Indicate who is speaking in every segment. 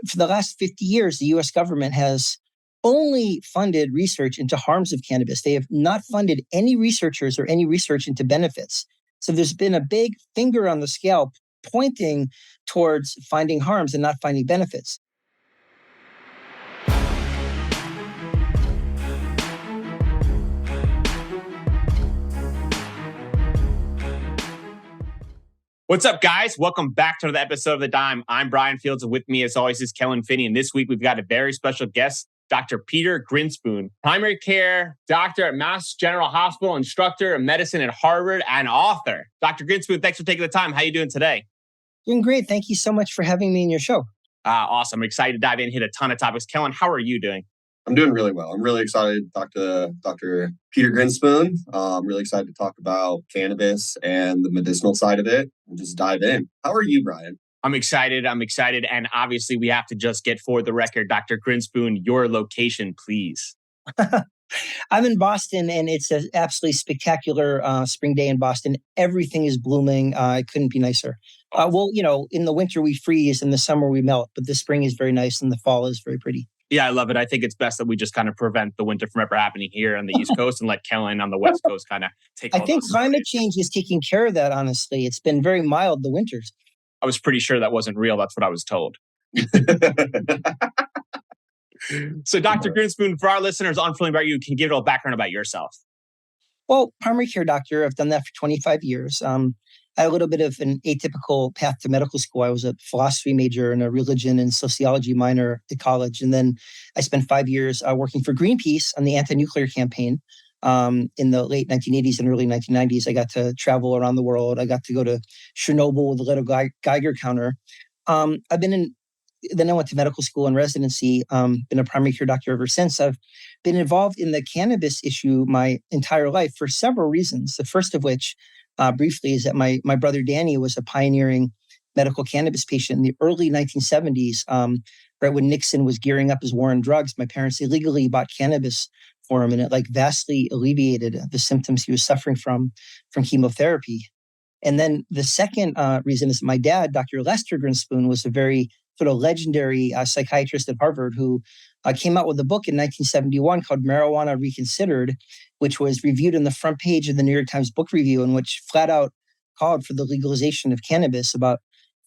Speaker 1: for the last 50 years, the US government has only funded research into harms of cannabis. They have not funded any researchers or any research into benefits. So there's been a big finger on the scale pointing towards finding harms and not finding benefits.
Speaker 2: What's up, guys? Welcome back to another episode of The Dime. I'm Brian Fields, and with me, as always, is Kellen Finney. And this week, we've got a very special guest, Dr. Peter Grinspoon, primary care doctor at Mass General Hospital, instructor of medicine at Harvard, and author. Dr. Grinspoon, thanks for taking the time. How are you doing today?
Speaker 1: Doing great. Thank you so much for having me in your show.
Speaker 2: Awesome. I'm excited to dive in and hit a ton of topics. Kellen, how are you doing?
Speaker 3: I'm doing really well. I'm really excited to talk to Dr. Peter Grinspoon. I'm really excited to talk about cannabis and the medicinal side of it and just dive in. How are you, Brian?
Speaker 2: I'm excited. And obviously, we have to just get for the record, Dr. Grinspoon, your location, please.
Speaker 1: I'm in Boston, and it's an absolutely spectacular spring day in Boston. Everything is blooming. It couldn't be nicer. In the winter we freeze, in the summer we melt, but the spring is very nice, and the fall is very pretty.
Speaker 2: Yeah, I love it. I think it's best that we just kind of prevent the winter from ever happening here on the East Coast and let Kellen on the West Coast kind of take all
Speaker 1: I think
Speaker 2: those
Speaker 1: climate change is taking care of that, honestly. It's been very mild, the winters.
Speaker 2: I was pretty sure that wasn't real. That's what I was told. So, Dr. Grinspoon, for our listeners unfamiliar about you, can you give a little background about yourself?
Speaker 1: Well, primary care doctor, I've done that for 25 years. I had a little bit of an atypical path to medical school. I was a philosophy major and a religion and sociology minor at college. And then I spent 5 years working for Greenpeace on the anti-nuclear campaign. In the late 1980s and early 1990s, I got to travel around the world. I got to go to Chernobyl with a little Geiger counter. Then I went to medical school and residency, been a primary care doctor ever since. I've been involved in the cannabis issue my entire life for several reasons. The first of which, briefly, is that my brother Danny was a pioneering medical cannabis patient in the early 1970s, right when Nixon was gearing up his war on drugs. My parents illegally bought cannabis for him, and it vastly alleviated the symptoms he was suffering from chemotherapy. And then the second reason is my dad, Dr. Lester Grinspoon, was a very sort of legendary psychiatrist at Harvard who came out with a book in 1971 called Marijuana Reconsidered, which was reviewed in the front page of the New York Times Book Review, and which flat out called for the legalization of cannabis about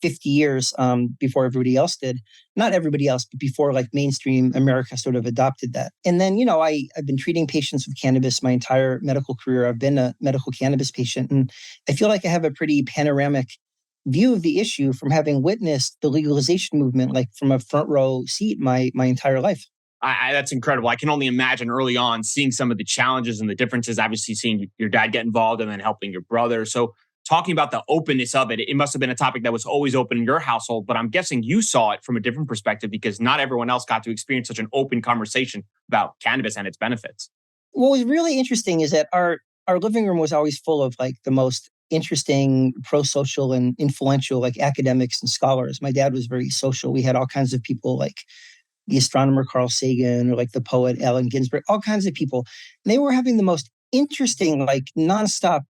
Speaker 1: 50 years before everybody else did. Not everybody else, but before mainstream America sort of adopted that. And then, I've been treating patients with cannabis my entire medical career. I've been a medical cannabis patient, and I feel like I have a pretty panoramic view of the issue from having witnessed the legalization movement, from a front row seat my entire life.
Speaker 2: That's incredible. I can only imagine early on seeing some of the challenges and the differences, obviously seeing your dad get involved and then helping your brother. So talking about the openness of it, it must have been a topic that was always open in your household, but I'm guessing you saw it from a different perspective because not everyone else got to experience such an open conversation about cannabis and its benefits.
Speaker 1: What was really interesting is that our living room was always full of the most interesting, pro-social and influential academics and scholars. My dad was very social. We had all kinds of people the astronomer Carl Sagan or the poet Allen Ginsberg, all kinds of people. And they were having the most interesting, nonstop,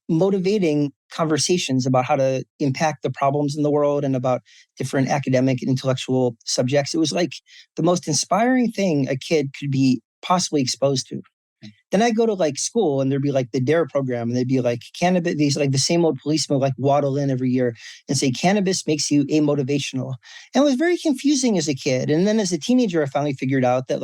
Speaker 1: motivating conversations about how to impact the problems in the world and about different academic and intellectual subjects. It was the most inspiring thing a kid could be possibly exposed to. Then I go to school and there'd be the DARE program, and they'd be cannabis, these the same old policemen waddle in every year and say cannabis makes you amotivational. And it was very confusing as a kid. And then as a teenager, I finally figured out that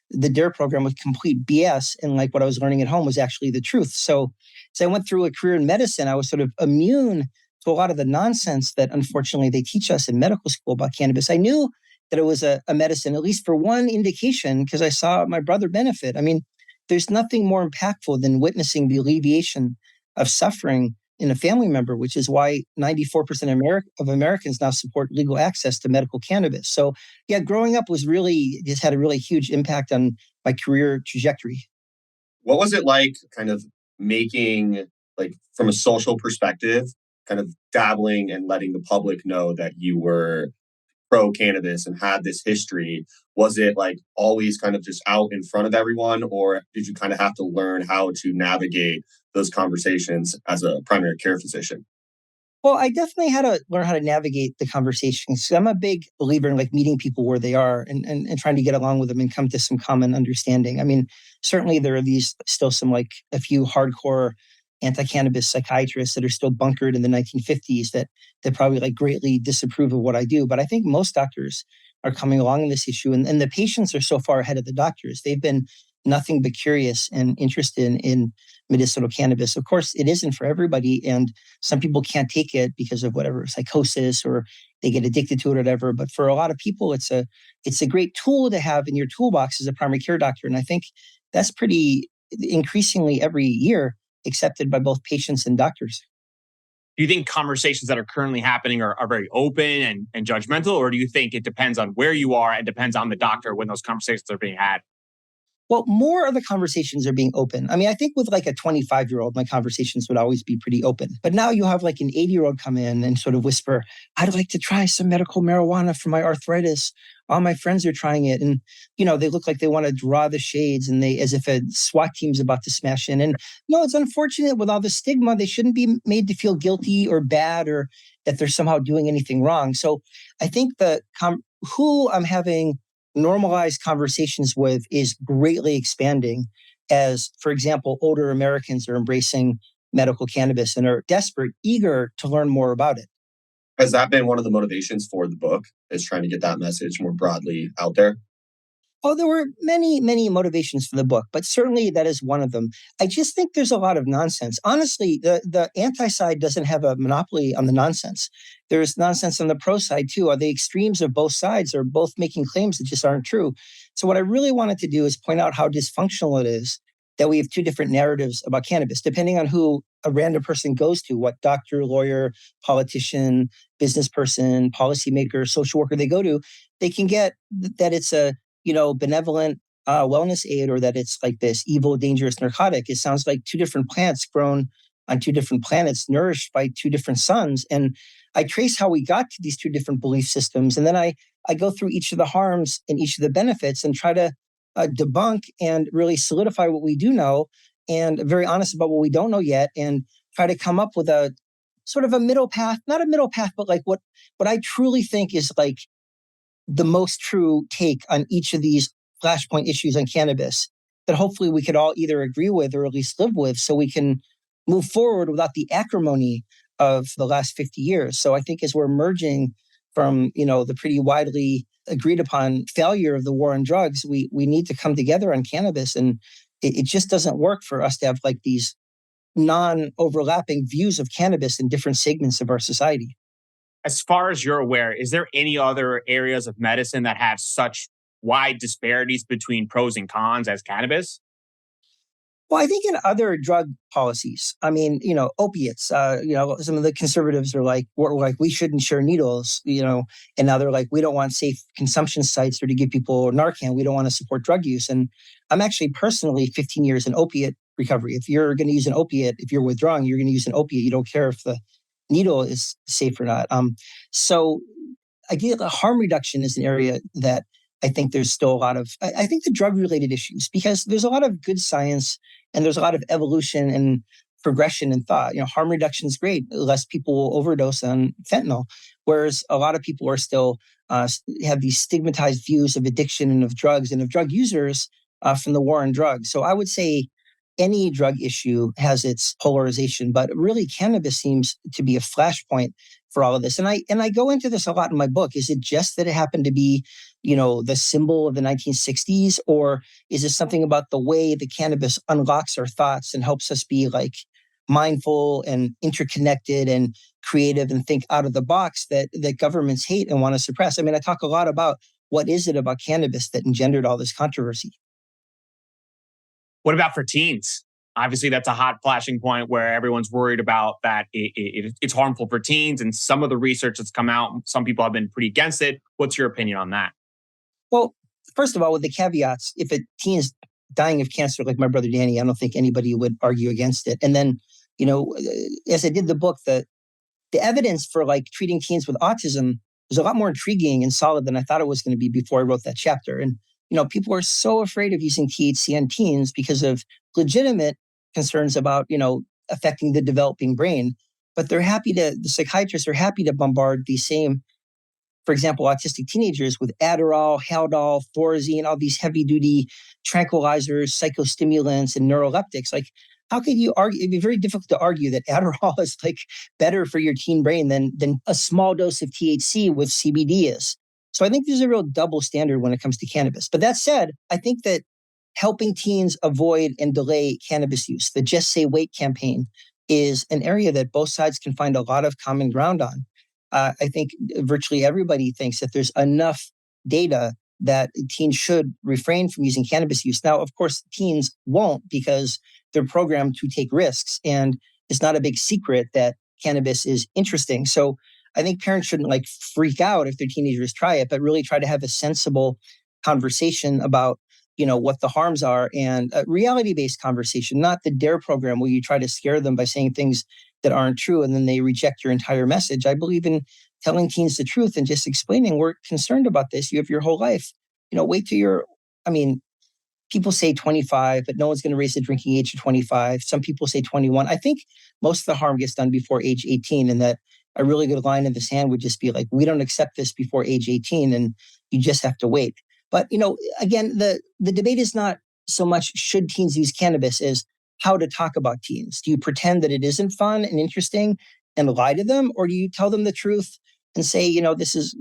Speaker 1: the DARE program was complete BS, and what I was learning at home was actually the truth. So as I went through a career in medicine, I was sort of immune to a lot of the nonsense that unfortunately they teach us in medical school about cannabis. I knew that it was a medicine, at least for one indication, because I saw my brother benefit. I mean, there's nothing more impactful than witnessing the alleviation of suffering in a family member, which is why 94% of Americans now support legal access to medical cannabis. So yeah, growing up just had a really huge impact on my career trajectory.
Speaker 3: What was it like kind of making, from a social perspective, kind of dabbling and letting the public know that you were pro-cannabis and had this history? Was it always kind of just out in front of everyone, or did you kind of have to learn how to navigate those conversations as a primary care physician?
Speaker 1: Well, I definitely had to learn how to navigate the conversations. So I'm a big believer in like meeting people where they are and trying to get along with them and come to some common understanding. I mean, certainly there are these still some like a few hardcore anti-cannabis psychiatrists that are still bunkered in the 1950s that probably like greatly disapprove of what I do. But I think most doctors are coming along in this issue, and the patients are so far ahead of the doctors. They've been nothing but curious and interested in medicinal cannabis. Of course, it isn't for everybody, and some people can't take it because of whatever psychosis or they get addicted to it or whatever. But for a lot of people, it's a great tool to have in your toolbox as a primary care doctor. And I think that's pretty increasingly every year accepted by both patients and doctors.
Speaker 2: Do you think conversations that are currently happening are very open and judgmental, or do you think it depends on where you are and depends on the doctor when those conversations are being had?
Speaker 1: Well, more of the conversations are being open. I mean, I think with like a 25-year-old, my conversations would always be pretty open. But now you have like an 80-year-old come in and sort of whisper, I'd like to try some medical marijuana for my arthritis. All my friends are trying it. And, they look like they want to draw the shades and they, as if a SWAT team's about to smash in. And no, it's unfortunate with all the stigma. They shouldn't be made to feel guilty or bad or that they're somehow doing anything wrong. So I think who I'm having normalized conversations with is greatly expanding as, for example, older Americans are embracing medical cannabis and are desperate, eager to learn more about it.
Speaker 3: Has that been one of the motivations for the book, is trying to get that message more broadly out there?
Speaker 1: Oh, there were many, many motivations for the book, but certainly that is one of them. I just think there's a lot of nonsense. Honestly, the anti side doesn't have a monopoly on the nonsense. There's nonsense on the pro side too. Are the extremes of both sides are both making claims that just aren't true. So what I really wanted to do is point out how dysfunctional it is that we have two different narratives about cannabis, depending on who a random person goes to, what doctor, lawyer, politician, business person, policymaker, social worker they go to, they can get that it's a benevolent wellness aid or that it's like this evil, dangerous narcotic. It sounds like two different plants grown on two different planets, nourished by two different suns. And I trace how we got to these two different belief systems. And then I go through each of the harms and each of the benefits and try to debunk and really solidify what we do know and very honest about what we don't know yet and try to come up with a sort of a middle path, not a middle path, but like what I truly think is like the most true take on each of these flashpoint issues on cannabis that hopefully we could all either agree with or at least live with so we can move forward without the acrimony of the last 50 years. So I think as we're emerging from, the pretty widely agreed upon failure of the war on drugs, we need to come together on cannabis. And it just doesn't work for us to have like these non-overlapping views of cannabis in different segments of our society.
Speaker 2: As far as you're aware, is there any other areas of medicine that have such wide disparities between pros and cons as cannabis?
Speaker 1: Well, I think in other drug policies, I mean, opiates, some of the conservatives are like, we're like, we shouldn't share needles, and now they're like, we don't want safe consumption sites or to give people Narcan. We don't want to support drug use. And I'm actually personally 15 years in opiate recovery. If you're going to use an opiate, if you're withdrawing, you're going to use an opiate. You don't care if the needle is safe or not. So I get harm reduction is an area that I think there's still a lot of, I think the drug related issues, because there's a lot of good science and there's a lot of evolution and progression in thought. Harm reduction is great. Less people will overdose on fentanyl, whereas a lot of people are still have these stigmatized views of addiction and of drugs and of drug users from the war on drugs. So I would say any drug issue has its polarization, but really cannabis seems to be a flashpoint for all of this. And I go into this a lot in my book. Is it just that it happened to be, the symbol of the 1960s, or is it something about the way the cannabis unlocks our thoughts and helps us be like mindful and interconnected and creative and think out of the box that governments hate and want to suppress? I mean, I talk a lot about what is it about cannabis that engendered all this controversy.
Speaker 2: What about for teens? Obviously, that's a hot flashing point where everyone's worried about that it's harmful for teens. And some of the research that's come out, some people have been pretty against it. What's your opinion on that?
Speaker 1: Well, first of all, with the caveats, if a teen is dying of cancer like my brother Danny, I don't think anybody would argue against it. And then, as I did the book, the evidence for like treating teens with autism was a lot more intriguing and solid than I thought it was going to be before I wrote that chapter. And people are so afraid of using THC on teens because of legitimate concerns about, affecting the developing brain. but the psychiatrists are happy to bombard these same, for example, autistic teenagers with Adderall, Haldol, Thorazine, all these heavy duty tranquilizers, psychostimulants, and neuroleptics. Like, how could you argue? It'd be very difficult to argue that Adderall is like better for your teen brain than a small dose of THC with CBD is. So I think there's a real double standard when it comes to cannabis. But that said, I think that helping teens avoid and delay cannabis use, the Just Say Wait campaign, is an area that both sides can find a lot of common ground on. I think virtually everybody thinks that there's enough data that teens should refrain from using cannabis use. Now, of course, teens won't because they're programmed to take risks. And it's not a big secret that cannabis is interesting. So I think parents shouldn't like freak out if their teenagers try it, but really try to have a sensible conversation about what the harms are, and a reality-based conversation, not the DARE program where you try to scare them by saying things that aren't true and then they reject your entire message. I believe in telling teens the truth and just explaining, we're concerned about this. You have your whole life. Wait till I mean, people say 25, but no one's going to raise the drinking age to 25. Some people say 21. I think most of the harm gets done before age 18, and that a really good line in the sand would just be like, we don't accept this before age 18, and you just have to wait. But, again, the debate is not so much should teens use cannabis as how to talk about teens. Do you pretend that it isn't fun and interesting and lie to them? Or do you tell them the truth and say, this is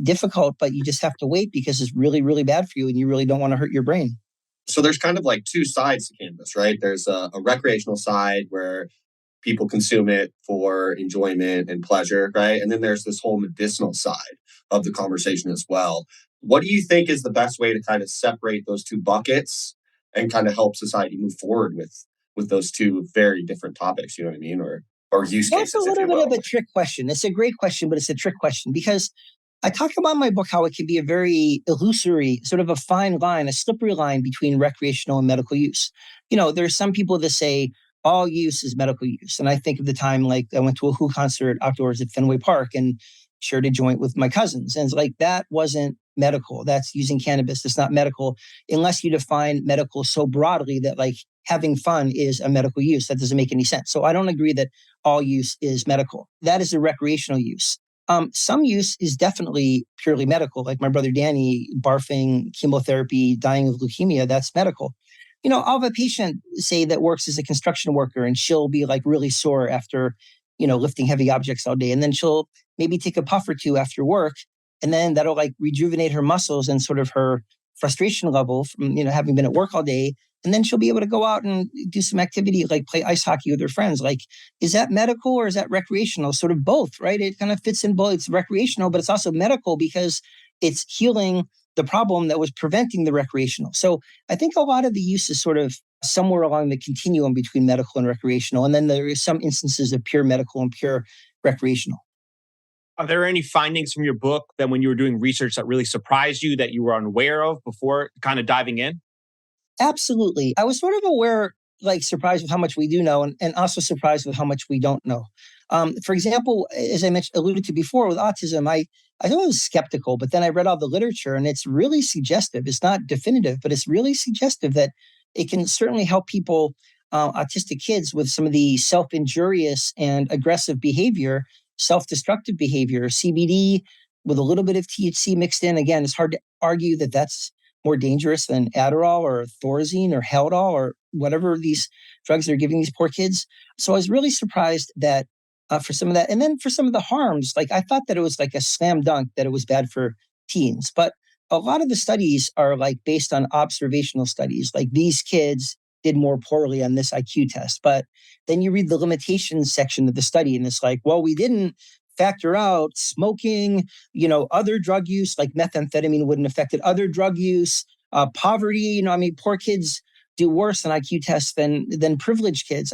Speaker 1: difficult, but you just have to wait because it's really, really bad for you and you really don't want to hurt your brain?
Speaker 3: So there's kind of like two sides to cannabis, right? There's a recreational side where people consume it for enjoyment and pleasure, right? And then there's this whole medicinal side of the conversation as well. What do you think is the best way to kind of separate those two buckets and kind of help society move forward with those two very different topics? You know what I mean, or use
Speaker 1: That's
Speaker 3: cases,
Speaker 1: a
Speaker 3: if you
Speaker 1: little bit
Speaker 3: will.
Speaker 1: of a trick question. It's a great question, but it's a trick question because I talk about in my book how it can be a very illusory, sort of a fine line, a slippery line between recreational and medical use. There's some people that say all use is medical use. And I think of the time like I went to a Who concert outdoors at Fenway Park and shared a joint with my cousins. And it's like, that wasn't medical. That's using cannabis. It's not medical unless you define medical so broadly that like having fun is a medical use. That doesn't make any sense. So I don't agree that all use is medical. That is a recreational use. Some use is definitely purely medical, like my brother Danny barfing, chemotherapy, dying of leukemia. That's medical. I'll have a patient say that works as a construction worker and she'll be like really sore after, lifting heavy objects all day. And then she'll maybe take a puff or two after work. And then that'll like rejuvenate her muscles and sort of her frustration level from, having been at work all day. And then she'll be able to go out and do some activity like play ice hockey with her friends. Like, is that medical or is that recreational? Sort of both, right? It kind of fits in both. It's recreational, but it's also medical because it's healing the problem that was preventing the recreational. So I think a lot of the use is sort of somewhere along the continuum between medical and recreational. And then there is some instances of pure medical and pure recreational.
Speaker 2: Are there any findings from your book that when you were doing research that really surprised you that you were unaware of before kind of diving in?
Speaker 1: Absolutely. I was sort of aware, like surprised with how much we do know and also surprised with how much we don't know. For example, as I mentioned, alluded to before with autism, I was skeptical, but then I read all the literature and it's really suggestive. It's not definitive, but it's really suggestive that it can certainly help people, autistic kids, with some of the self-injurious and aggressive behavior, self-destructive behavior, CBD with a little bit of THC mixed in. Again, it's hard to argue that that's more dangerous than Adderall or Thorazine or Haldol or whatever these drugs they're giving these poor kids. So I was really surprised that for some of that. And then for some of the harms, like I thought that it was like a slam dunk that it was bad for teens. But a lot of the studies are like based on observational studies. Like these kids did more poorly on this IQ test. But then you read the limitations section of the study and it's like, well, we didn't factor out smoking, other drug use, like methamphetamine wouldn't affect it, other drug use, poverty, poor kids do worse on IQ tests than privileged kids.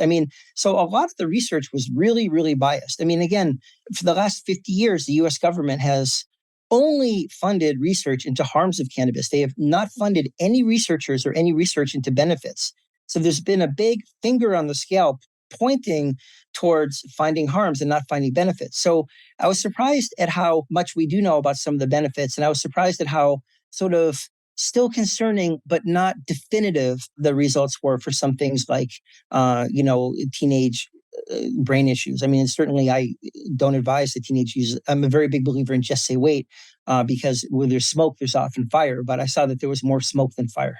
Speaker 1: So a lot of the research was really, really biased. Again, for the last 50 years, the US government has only funded research into harms of cannabis. They have not funded any researchers or any research into benefits. So there's been a big finger on the scale pointing towards finding harms and not finding benefits. So I was surprised at how much we do know about some of the benefits. And I was surprised at how sort of still concerning, but not definitive the results were for some things like, teenage brain issues. I mean, certainly I don't advise the teenage use. I'm a very big believer in just say wait, because where there's smoke, there's often fire. But I saw that there was more smoke than fire.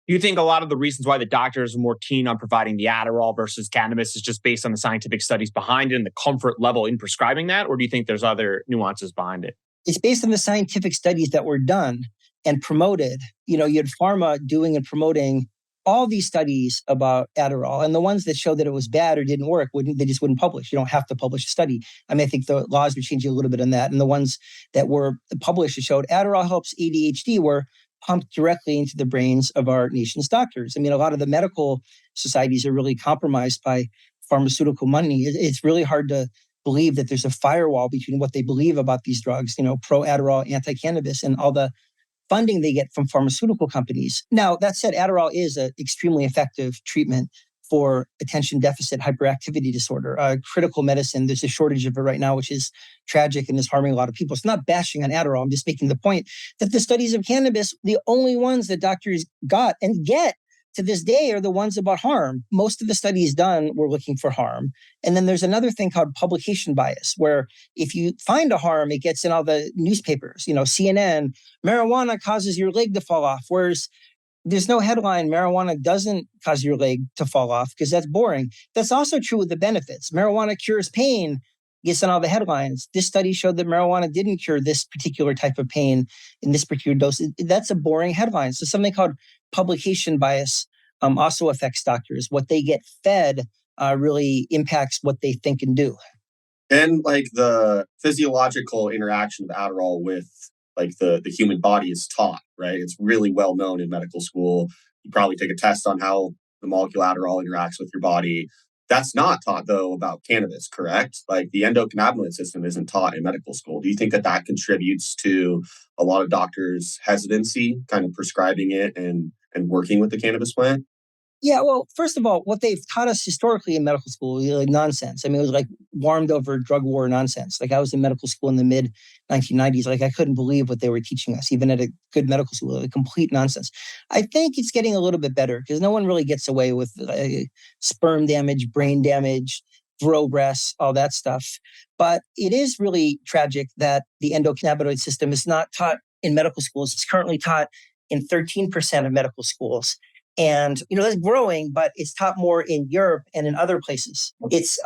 Speaker 2: Do you think a lot of the reasons why the doctors are more keen on providing the Adderall versus cannabis is just based on the scientific studies behind it and the comfort level in prescribing that? Or do you think there's other nuances behind it?
Speaker 1: It's based on the scientific studies that were done and promoted. You had Pharma doing and promoting all these studies about Adderall, and the ones that showed that it was bad or didn't work, they just wouldn't publish. You don't have to publish a study. I mean, I think the laws were changing a little bit on that. And the ones that were published that showed Adderall helps ADHD were pumped directly into the brains of our nation's doctors. I mean, a lot of the medical societies are really compromised by pharmaceutical money. It's really hard to believe that there's a firewall between what they believe about these drugs, pro Adderall, anti-cannabis, and all the funding they get from pharmaceutical companies. Now, that said, Adderall is an extremely effective treatment for attention deficit hyperactivity disorder, critical medicine. There's a shortage of it right now, which is tragic and is harming a lot of people. It's not bashing on Adderall. I'm just making the point that the studies of cannabis, the only ones that doctors got and get to this day are the ones about harm. Most of the studies done were looking for harm. And then there's another thing called publication bias, where if you find a harm, it gets in all the newspapers, CNN, marijuana causes your leg to fall off. Whereas there's no headline, marijuana doesn't cause your leg to fall off, because that's boring. That's also true with the benefits. Marijuana cures pain, gets on all the headlines. This study showed that marijuana didn't cure this particular type of pain in this particular dose. That's a boring headline. So something called publication bias also affects doctors. What they get fed really impacts what they think and do.
Speaker 3: And like the physiological interaction of Adderall with like the human body is taught, right? It's really well known in medical school. You probably take a test on how the molecule Adderall interacts with your body. That's not taught, though, about cannabis, correct? Like the endocannabinoid system isn't taught in medical school. Do you think that contributes to a lot of doctors' hesitancy, kind of prescribing it and working with the cannabis plant?
Speaker 1: Yeah, well, first of all, what they've taught us historically in medical school is like nonsense. I mean, it was like warmed over drug war nonsense. Like I was in medical school in the mid 1990s. Like I couldn't believe what they were teaching us, even at a good medical school, like complete nonsense. I think it's getting a little bit better because no one really gets away with sperm damage, brain damage, throw breasts, all that stuff. But it is really tragic that the endocannabinoid system is not taught in medical schools. It's currently taught in 13% of medical schools. And, that's growing, but it's taught more in Europe and in other places. It's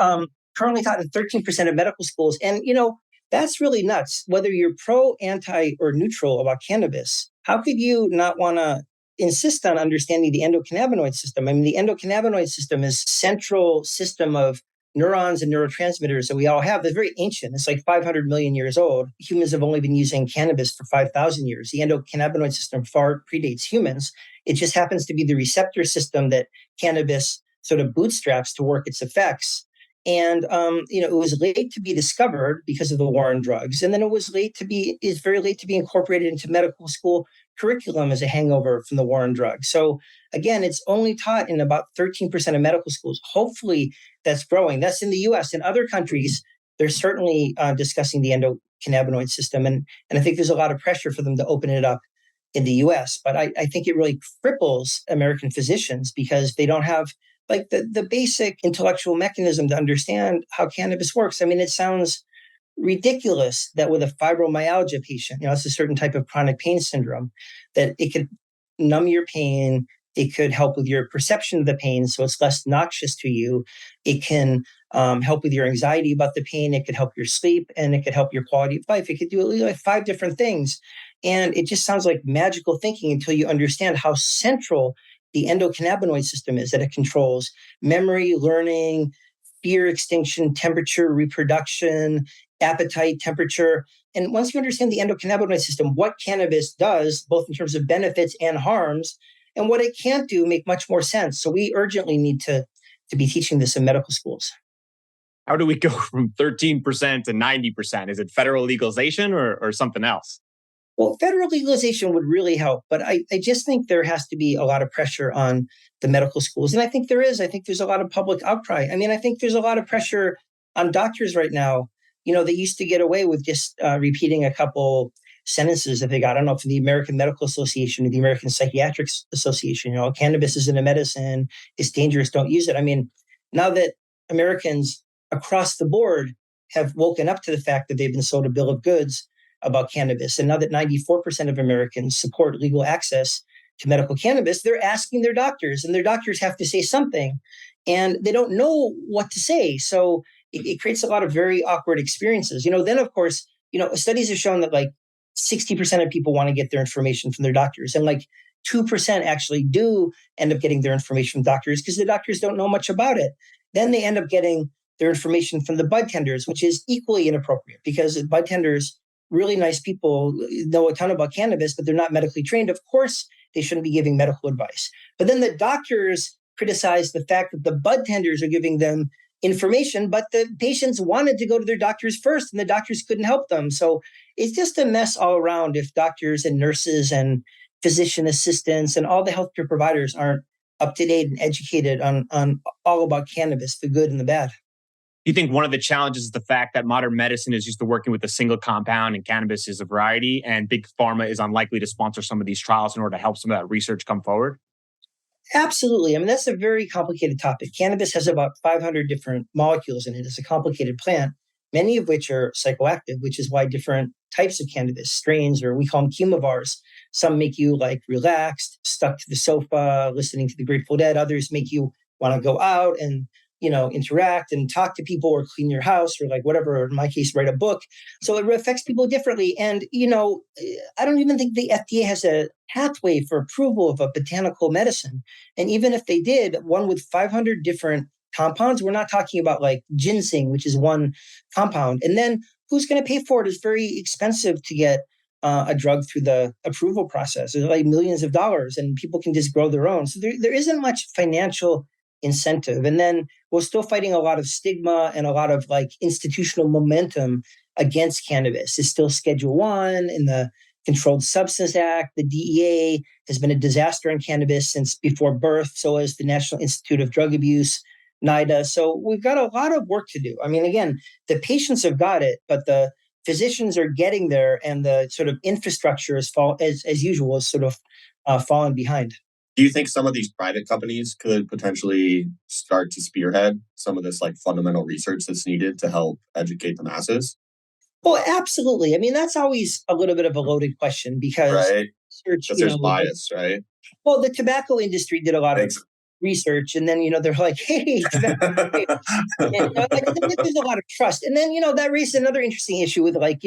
Speaker 1: currently taught in 13% of medical schools. And, that's really nuts. Whether you're pro, anti, or neutral about cannabis, how could you not want to insist on understanding the endocannabinoid system? I mean, the endocannabinoid system is central system of neurons and neurotransmitters that we all have. They're very ancient. It's like 500 million years old. Humans have only been using cannabis for 5,000 years. The endocannabinoid system far predates humans. It just happens to be the receptor system that cannabis sort of bootstraps to work its effects. And, it was late to be discovered because of the war on drugs. And then it's very late to be incorporated into medical school curriculum as a hangover from the war on drugs. So again, it's only taught in about 13% of medical schools. Hopefully that's growing. That's in the US. In other countries, they're certainly discussing the endocannabinoid system. And I think there's a lot of pressure for them to open it up in the US. But I think it really cripples American physicians because they don't have like the basic intellectual mechanism to understand how cannabis works. I mean, it sounds ridiculous that with a fibromyalgia patient, it's a certain type of chronic pain syndrome, that it could numb your pain. It could help with your perception of the pain, so it's less noxious to you. It can help with your anxiety about the pain. It could help your sleep, and it could help your quality of life. It could do like 5 different things. And it just sounds like magical thinking until you understand how central the endocannabinoid system is, that it controls memory, learning, fear extinction, temperature, reproduction, appetite, temperature. And once you understand the endocannabinoid system, what cannabis does, both in terms of benefits and harms, and what it can't do, make much more sense. So we urgently need to be teaching this in medical schools.
Speaker 2: How do we go from 13% to 90%? Is it federal legalization or something else?
Speaker 1: Well, federal legalization would really help, but I just think there has to be a lot of pressure on the medical schools. And I think there is. I think there's a lot of public outcry. I mean, I think there's a lot of pressure on doctors right now. They used to get away with just repeating a couple sentences that they got. I don't know, from the American Medical Association or the American Psychiatric Association, cannabis isn't a medicine, it's dangerous, don't use it. I mean, now that Americans across the board have woken up to the fact that they've been sold a bill of goods about cannabis. And now that 94% of Americans support legal access to medical cannabis, they're asking their doctors, and their doctors have to say something, and they don't know what to say. So it creates a lot of very awkward experiences. Then of course, studies have shown that like 60% of people want to get their information from their doctors, and like 2% actually do end up getting their information from doctors because the doctors don't know much about it. Then they end up getting their information from the bud tenders, which is equally inappropriate because bud tenders, really nice people, know a ton about cannabis, but they're not medically trained. Of course, they shouldn't be giving medical advice. But then the doctors criticize the fact that the bud tenders are giving them information, but the patients wanted to go to their doctors first and the doctors couldn't help them. So it's just a mess all around if doctors and nurses and physician assistants and all the healthcare providers aren't up to date and educated on all about cannabis, the good and the bad.
Speaker 2: Do you think one of the challenges is the fact that modern medicine is used to working with a single compound and cannabis is a variety, and big pharma is unlikely to sponsor some of these trials in order to help some of that research come forward?
Speaker 1: Absolutely. I mean, that's a very complicated topic. Cannabis has about 500 different molecules in it. It's a complicated plant, many of which are psychoactive, which is why different types of cannabis strains, or we call them chemovars, some make you like relaxed, stuck to the sofa, listening to the Grateful Dead. Others make you want to go out and interact and talk to people or clean your house or like whatever, or in my case, write a book. So it affects people differently. And, I don't even think the FDA has a pathway for approval of a botanical medicine. And even if they did, one with 500 different compounds, we're not talking about like ginseng, which is one compound. And then who's going to pay for it? It's very expensive to get a drug through the approval process. It's like millions of dollars, and people can just grow their own. So there isn't much financial incentive. And then we're still fighting a lot of stigma and a lot of like institutional momentum against cannabis. It's still Schedule 1 in the Controlled Substance Act. The DEA has been a disaster on cannabis since before birth. So has the National Institute of Drug Abuse, NIDA. So we've got a lot of work to do. I mean, again, the patients have got it, but the physicians are getting there, and the sort of infrastructure is as usual is sort of falling behind.
Speaker 3: Do you think some of these private companies could potentially start to spearhead some of this like fundamental research that's needed to help educate the masses?
Speaker 1: Well, absolutely. I mean, that's always a little bit of a loaded question because
Speaker 3: Right.
Speaker 1: research,
Speaker 3: Because there's bias, right?
Speaker 1: well, the tobacco industry did a lot of research, and then, they're like, hey, tobacco. And, there's a lot of trust. And then, that raised another interesting issue with like,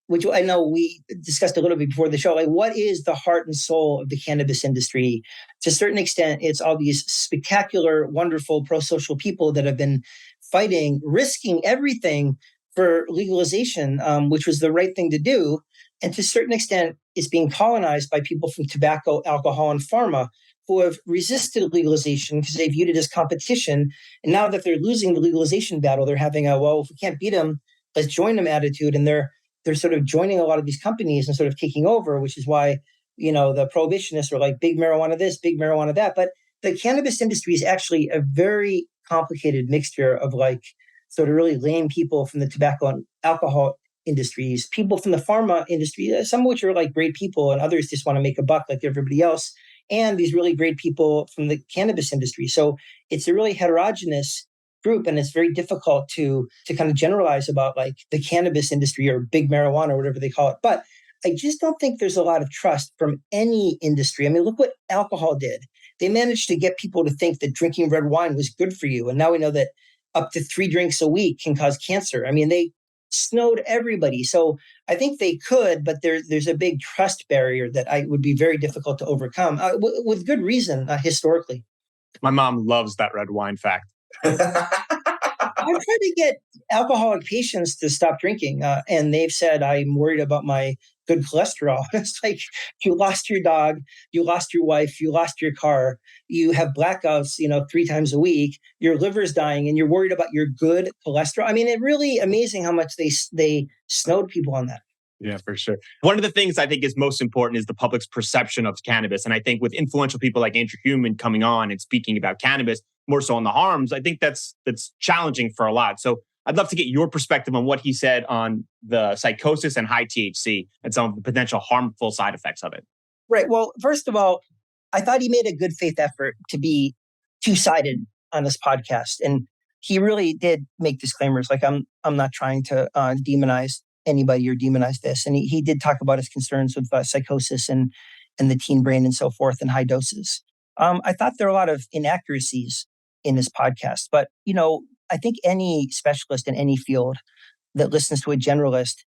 Speaker 1: which I know we discussed a little bit before the show, like what is the heart and soul of the cannabis industry? To a certain extent, it's all these spectacular, wonderful, pro-social people that have been fighting, risking everything for legalization, which was the right thing to do. And to a certain extent, it's being colonized by people from tobacco, alcohol, and pharma who have resisted legalization because they viewed it as competition. And now that they're losing the legalization battle, they're having a, well, if we can't beat them, let's join them attitude. And they're sort of joining a lot of these companies and sort of taking over, which is why, the prohibitionists are like big marijuana this, big marijuana that. But the cannabis industry is actually a very complicated mixture of like sort of really lame people from the tobacco and alcohol industries, people from the pharma industry, some of which are like great people and others just want to make a buck like everybody else, and these really great people from the cannabis industry. So it's a really heterogeneous group, and it's very difficult to kind of generalize about like the cannabis industry or big marijuana or whatever they call it. But I just don't think there's a lot of trust from any industry. I mean, look what alcohol did. They managed to get people to think that drinking red wine was good for you. And now we know that up to 3 drinks a week can cause cancer. I mean, they snowed everybody. So I think they could, but there's a big trust barrier that would be very difficult to overcome with good reason, historically.
Speaker 2: My mom loves that red wine fact.
Speaker 1: I've tried to get alcoholic patients to stop drinking, and they've said, I'm worried about my good cholesterol. It's like, you lost your dog, you lost your wife, you lost your car, you have blackouts, 3 times a week, your liver's dying, and you're worried about your good cholesterol. I mean, it's really amazing how much they snowed people on that.
Speaker 2: Yeah, for sure. One of the things I think is most important is the public's perception of cannabis. And I think with influential people like Andrew Human coming on and speaking about cannabis, more so on the harms, I think that's challenging for a lot. So I'd love to get your perspective on what he said on the psychosis and high THC and some of the potential harmful side effects of it.
Speaker 1: Right. Well, first of all, I thought he made a good faith effort to be two-sided on this podcast. And he really did make disclaimers. Like, I'm not trying to demonize anybody or demonize this. And he did talk about his concerns with psychosis and the teen brain and so forth in high doses. I thought there are a lot of inaccuracies in this podcast, but I think any specialist in any field that listens to a generalist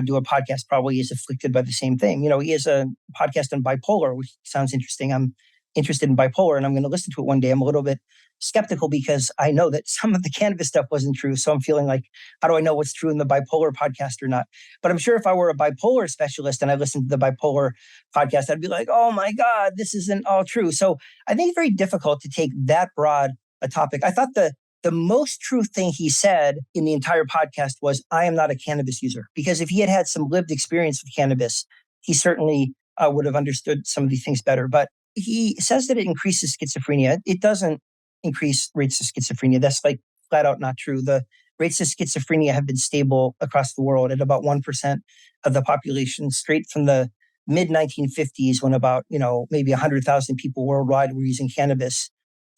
Speaker 1: do a podcast probably is afflicted by the same thing. He has a podcast on bipolar, which sounds interesting. I'm interested in bipolar and I'm going to listen to it one day. I'm a little bit skeptical because I know that some of the cannabis stuff wasn't true. So I'm feeling like, how do I know what's true in the bipolar podcast or not? But I'm sure if I were a bipolar specialist and I listened to the bipolar podcast, I'd be like, oh my God, this isn't all true. So I think it's very difficult to take that broad a topic. I thought the most true thing he said in the entire podcast was, I am not a cannabis user. Because if he had some lived experience with cannabis, he certainly would have understood some of these things better. But he says that it increases schizophrenia. It doesn't increase rates of schizophrenia. That's like flat out not true. The rates of schizophrenia have been stable across the world at about 1% of the population, straight from the mid 1950s, when about, maybe 100,000 people worldwide were using cannabis,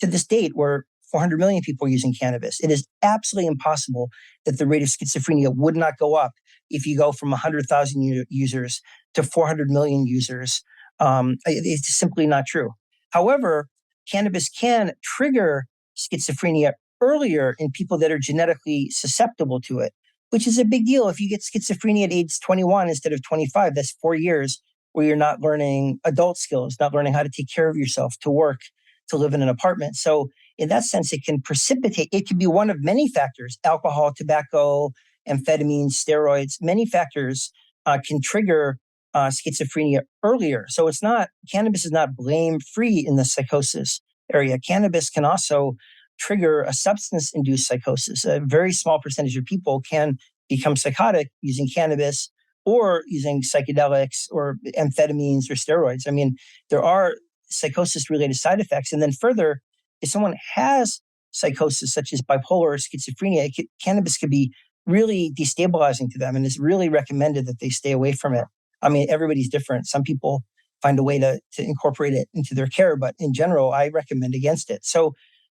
Speaker 1: to this date where 400 million people are using cannabis. It is absolutely impossible that the rate of schizophrenia would not go up if you go from 100,000 users to 400 million users. It's simply not true. However, cannabis can trigger schizophrenia earlier in people that are genetically susceptible to it, which is a big deal. If you get schizophrenia at age 21 instead of 25, that's 4 years where you're not learning adult skills, not learning how to take care of yourself, to work, to live in an apartment. So in that sense, it can be one of many factors: alcohol, tobacco, amphetamines, steroids. Many factors can trigger schizophrenia earlier. So cannabis is not blame-free in the psychosis area. Cannabis can also trigger a substance-induced psychosis. A very small percentage of people can become psychotic using cannabis or using psychedelics or amphetamines or steroids. I mean, there are psychosis-related side effects. And then further, if someone has psychosis such as bipolar or schizophrenia, cannabis could be really destabilizing to them, and it's really recommended that they stay away from it. I mean, everybody's different. Some people find a way to incorporate it into their care, but in general, I recommend against it. So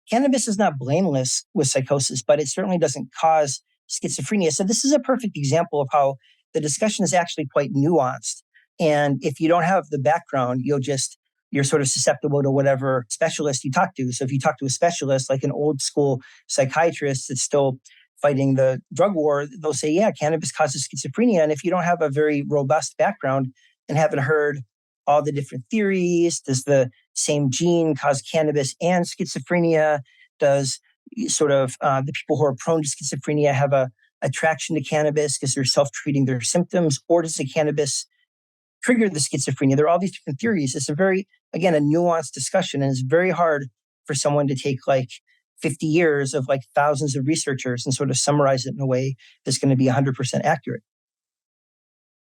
Speaker 1: cannabis is not blameless with psychosis, but it certainly doesn't cause schizophrenia. So this is a perfect example of how the discussion is actually quite nuanced. And if you don't have the background, you're sort of susceptible to whatever specialist you talk to. So if you talk to a specialist, like an old school psychiatrist that's still fighting the drug war, they'll say, yeah, cannabis causes schizophrenia. And if you don't have a very robust background and haven't heard all the different theories, does the same gene cause cannabis and schizophrenia? Does the people who are prone to schizophrenia have a attraction to cannabis because they're self-treating their symptoms? Or does the cannabis trigger the schizophrenia? There are all these different theories. It's a nuanced discussion, and it's very hard for someone to take 50 years of thousands of researchers and sort of summarize it in a way that's going to be 100% accurate.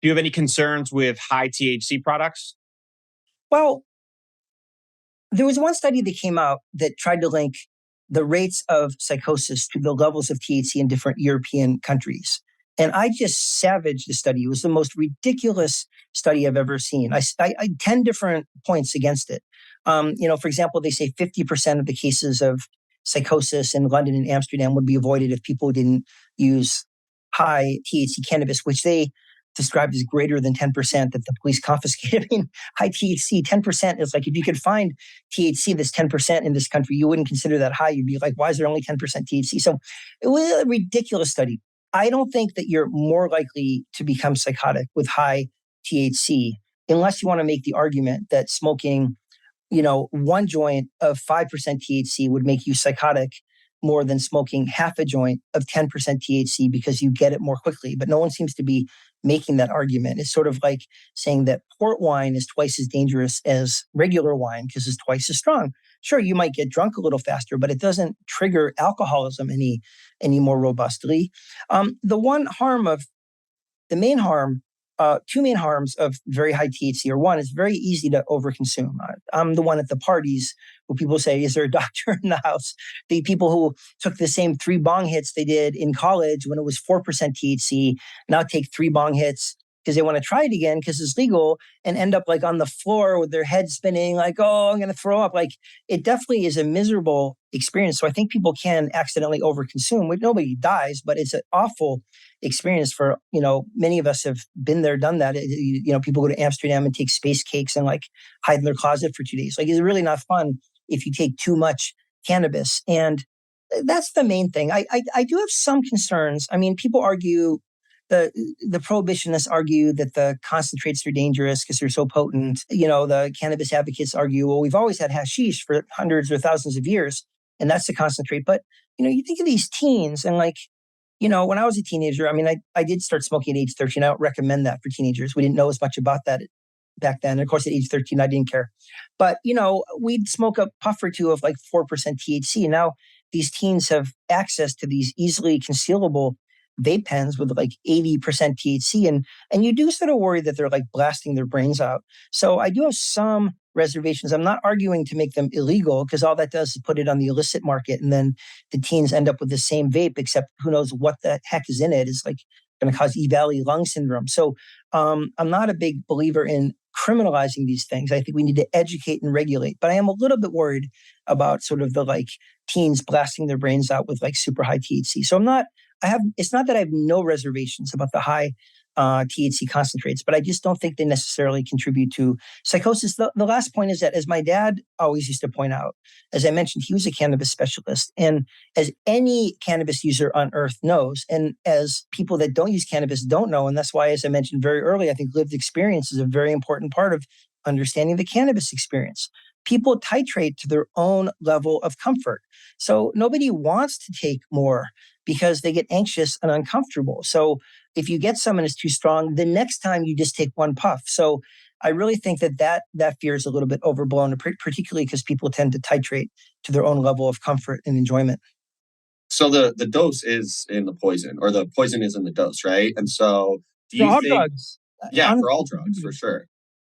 Speaker 2: Do you have any concerns with high THC products?
Speaker 1: Well, there was one study that came out that tried to link the rates of psychosis to the levels of THC in different European countries. And I just savaged the study. It was the most ridiculous study I've ever seen. I 10 different points against it. For example, they say 50% of the cases of psychosis in London and Amsterdam would be avoided if people didn't use high THC cannabis, which they described as greater than 10% that the police confiscated. I mean, high THC, 10% is like, if you could find THC that's 10% in this country, you wouldn't consider that high. You'd be like, why is there only 10% THC? So it was a ridiculous study. I don't think that you're more likely to become psychotic with high THC unless you want to make the argument that smoking, one joint of 5% THC would make you psychotic more than smoking half a joint of 10% THC because you get it more quickly. But no one seems to be making that argument. It's sort of like saying that port wine is twice as dangerous as regular wine because it's twice as strong. Sure, you might get drunk a little faster, but it doesn't trigger alcoholism any more robustly. Two main harms of very high THC are: one, it's very easy to overconsume. I'm the one at the parties who people say, is there a doctor in the house? The people who took the same 3 bong hits they did in college when it was 4% THC now take 3 bong hits because they want to try it again because it's legal and end up like on the floor with their head spinning, like, oh, I'm going to throw up. Like, it definitely is a miserable experience. So I think people can accidentally overconsume. Nobody dies, but it's an awful experience for, many of us have been there, done that. People go to Amsterdam and take space cakes and like hide in their closet for 2 days. Like, it's really not fun if you take too much cannabis. And that's the main thing. I do have some concerns. I mean, people argue, the prohibitionists argue that the concentrates are dangerous because they're so potent. The cannabis advocates argue, well, we've always had hashish for hundreds or thousands of years, and that's the concentrate. But, you think of these teens and like, when I was a teenager, I mean, I did start smoking at age 13. I don't recommend that for teenagers. We didn't know as much about that back then. And of course, at age 13, I didn't care. But, we'd smoke a puff or two of like 4% THC. Now, these teens have access to these easily concealable vape pens with like 80% THC. And you do sort of worry that they're like blasting their brains out. So I do have some reservations. I'm not arguing to make them illegal because all that does is put it on the illicit market. And then the teens end up with the same vape, except who knows what the heck is in it. It's like going to cause E-Valley lung syndrome. So I'm not a big believer in criminalizing these things. I think we need to educate and regulate. But I am a little bit worried about sort of the like teens blasting their brains out with like super high THC. So it's not that I have no reservations about the high THC concentrates, but I just don't think they necessarily contribute to psychosis. The last point is that, as my dad always used to point out, as I mentioned, he was a cannabis specialist. And as any cannabis user on earth knows, and as people that don't use cannabis don't know, and that's why, as I mentioned very early, I think lived experience is a very important part of understanding the cannabis experience. People titrate to their own level of comfort. So nobody wants to take more because they get anxious and uncomfortable. So if you get some and it's too strong, the next time you just take one puff. So I really think that fear is a little bit overblown, particularly because people tend to titrate to their own level of comfort and enjoyment.
Speaker 3: So the dose is in the poison, or the poison is in the dose, right? And so do you think
Speaker 1: Drugs.
Speaker 3: yeah, for all drugs, for sure.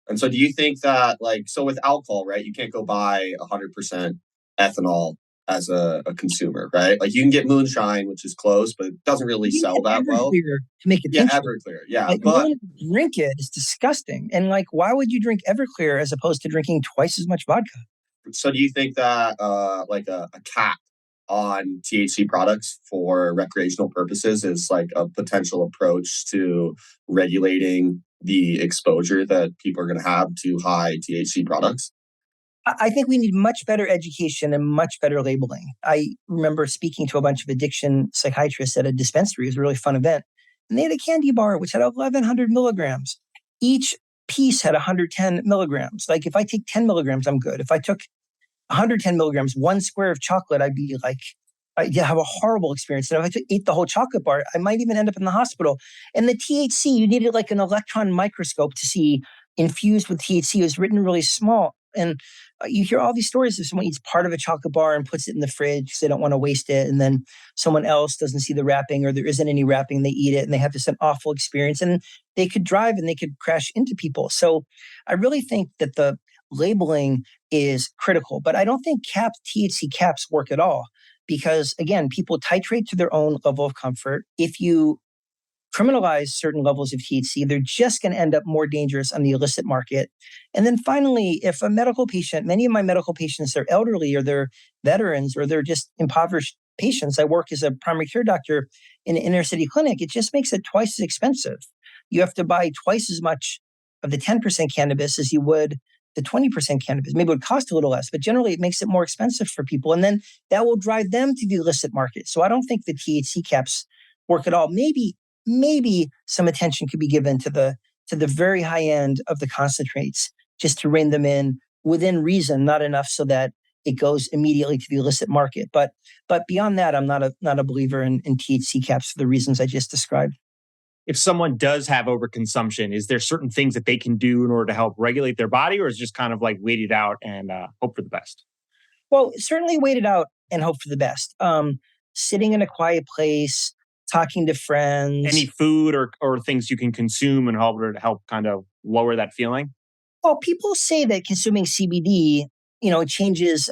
Speaker 3: And so do you think that, like, so with alcohol, right, you can't go buy 100% ethanol as a consumer, right? Like, you can get moonshine, which is close, but it doesn't really sell that well.
Speaker 1: To make it
Speaker 3: Yeah, Everclear. Yeah.
Speaker 1: like,
Speaker 3: But
Speaker 1: drink it. It's disgusting. And like, why would you drink Everclear as opposed to drinking twice as much vodka?
Speaker 3: so do you think that like a cap on THC products for recreational purposes is like a potential approach to regulating the exposure that people are going to have to high THC products?
Speaker 1: I think we need much better education and much better labeling. I remember speaking to a bunch of addiction psychiatrists at a dispensary. It was a really fun event. And they had a candy bar which had 1,100 milligrams. Each piece had 110 milligrams. Like, if I take 10 milligrams, I'm good. If I took 110 milligrams, one square of chocolate, I'd be like, I'd have a horrible experience. And if I ate the whole chocolate bar, I might even end up in the hospital. And the THC, you needed like an electron microscope to see infused with THC. It was written really small. And you hear all these stories of someone eats part of a chocolate bar and puts it in the fridge because they don't want to waste it. And then someone else doesn't see the wrapping, or there isn't any wrapping. They eat it and they have this an awful experience. And they could drive and they could crash into people. So I really think that the labeling is critical. But I don't think THC caps work at all. Because again, people titrate to their own level of comfort. If you criminalize certain levels of THC, they're just going to end up more dangerous on the illicit market. And then finally, if a medical patient, many of my medical patients are elderly, or they're veterans, or they're just impoverished patients. I work as a primary care doctor in an inner city clinic. It just makes it twice as expensive. You have to buy twice as much of the 10% cannabis as you would the 20% cannabis. Maybe it would cost a little less, but generally it makes it more expensive for people. And then that will drive them to the illicit market. So I don't think the THC caps work at all. Maybe some attention could be given to the very high end of the concentrates, just to rein them in within reason, not enough so that it goes immediately to the illicit market. But beyond that, I'm not a believer in THC caps for the reasons I just described.
Speaker 2: If someone does have overconsumption, is there certain things that they can do in order to help regulate their body, or is it just kind of like wait it out and hope for the best?
Speaker 1: Well, certainly wait it out and hope for the best. Sitting in a quiet place, talking to friends.
Speaker 2: Any food or things you can consume in order to help kind of lower that feeling?
Speaker 1: Well, people say that consuming CBD, it changes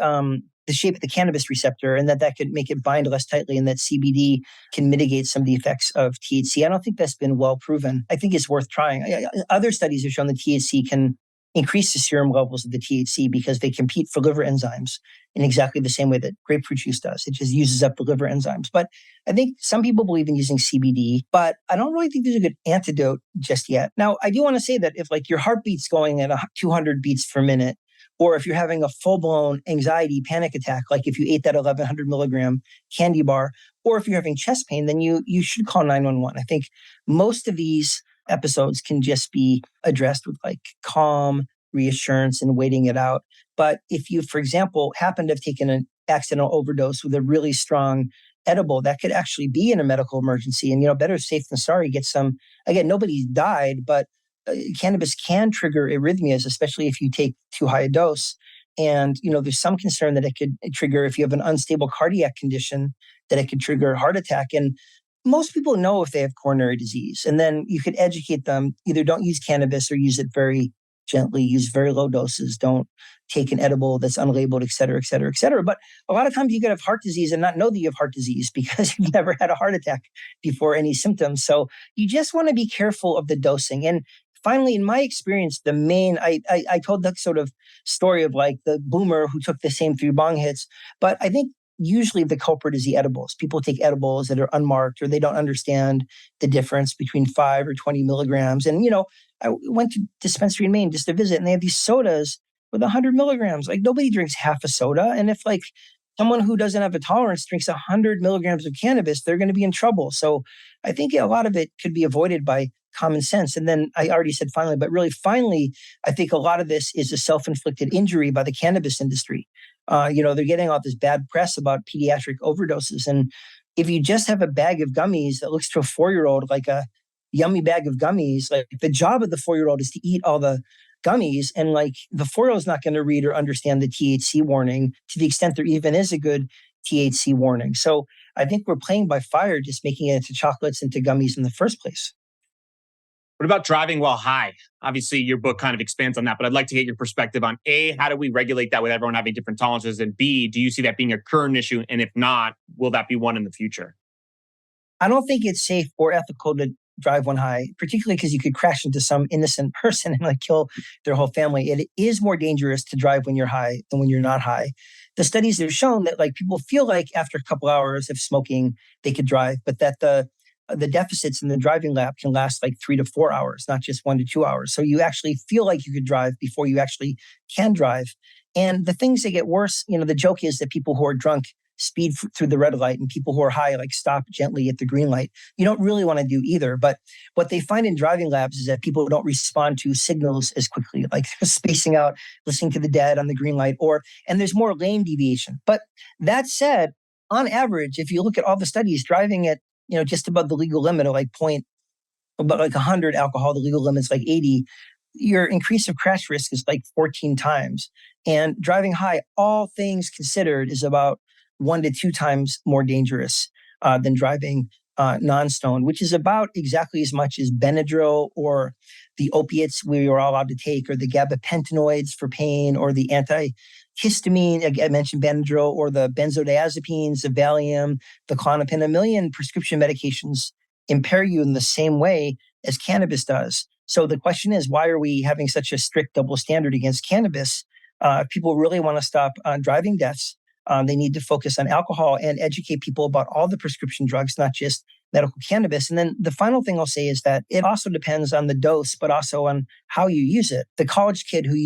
Speaker 1: the shape of the cannabis receptor, and that could make it bind less tightly, and that CBD can mitigate some of the effects of THC. I don't think that's been well proven. I think it's worth trying. Other studies have shown that THC can increase the serum levels of the THC because they compete for liver enzymes in exactly the same way that grapefruit juice does. It just uses up the liver enzymes. But I think some people believe in using CBD, but I don't really think there's a good antidote just yet. Now, I do want to say that if like your heartbeat's going at 200 beats per minute, or if you're having a full-blown anxiety panic attack, like if you ate that 1100 milligram candy bar, or if you're having chest pain, then you should call 911. I think most of these episodes can just be addressed with like calm reassurance and waiting it out. But if you, for example, happen to have taken an accidental overdose with a really strong edible, that could actually be in a medical emergency. And, better safe than sorry. Get some, again, nobody's died, but cannabis can trigger arrhythmias, especially if you take too high a dose. And, there's some concern that it could trigger, if you have an unstable cardiac condition, that it could trigger a heart attack. And most people know if they have coronary disease. And then you could educate them, either don't use cannabis or use it very gently, use very low doses, don't take an edible that's unlabeled, et cetera, et cetera, et cetera. But a lot of times you could have heart disease and not know that you have heart disease because you've never had a heart attack before any symptoms. So you just want to be careful of the dosing. And finally, in my experience, the main, I told that sort of story of like the boomer who took the same 3 bong hits, but I think usually the culprit is the edibles. People take edibles that are unmarked or they don't understand the difference between 5 or 20 milligrams. And, I went to dispensary in Maine just to visit, and they have these sodas with 100 milligrams. Like nobody drinks half a soda. And if like someone who doesn't have a tolerance drinks 100 milligrams of cannabis, they're going to be in trouble. So I think a lot of it could be avoided by common sense. And then I already said finally, but really finally, I think a lot of this is a self-inflicted injury by the cannabis industry. They're getting all this bad press about pediatric overdoses. And if you just have a bag of gummies that looks to a 4-year-old like a yummy bag of gummies, like the job of the 4-year-old is to eat all the gummies. And like the 4-year-old is not going to read or understand the THC warning to the extent there even is a good THC warning. So I think we're playing by fire, just making it into chocolates, into gummies in the first place.
Speaker 2: What about driving while high? Obviously, your book kind of expands on that, but I'd like to get your perspective on A, how do we regulate that with everyone having different tolerances? And B, do you see that being a current issue? And if not, will that be one in the future?
Speaker 1: I don't think it's safe or ethical to drive when high, particularly because you could crash into some innocent person and like kill their whole family. It is more dangerous to drive when you're high than when you're not high. The studies have shown that like people feel like after a couple hours of smoking, they could drive, but that the deficits in the driving lab can last like 3 to 4 hours, not just 1 to 2 hours. So you actually feel like you could drive before you actually can drive. And the things that get worse, the joke is that people who are drunk speed through the red light and people who are high like stop gently at the green light. You don't really want to do either. But what they find in driving labs is that people don't respond to signals as quickly, like spacing out, listening to the dead on the green light, and there's more lane deviation. But that said, on average, if you look at all the studies, driving at just above the legal limit of about 100 alcohol, the legal limit is like 80, your increase of crash risk is like 14 times. And driving high, all things considered, is about 1 to 2 times more dangerous than driving non-stoned, which is about exactly as much as Benadryl or the opiates we are all allowed to take, or the gabapentinoids for pain, or the antihistamine, I mentioned Benadryl, or the benzodiazepines, the Valium, the Klonopin. A million prescription medications impair you in the same way as cannabis does. So the question is, why are we having such a strict double standard against cannabis? If people really want to stop driving deaths, they need to focus on alcohol and educate people about all the prescription drugs, not just medical cannabis. And then the final thing I'll say is that it also depends on the dose, but also on how you use it. The college kid who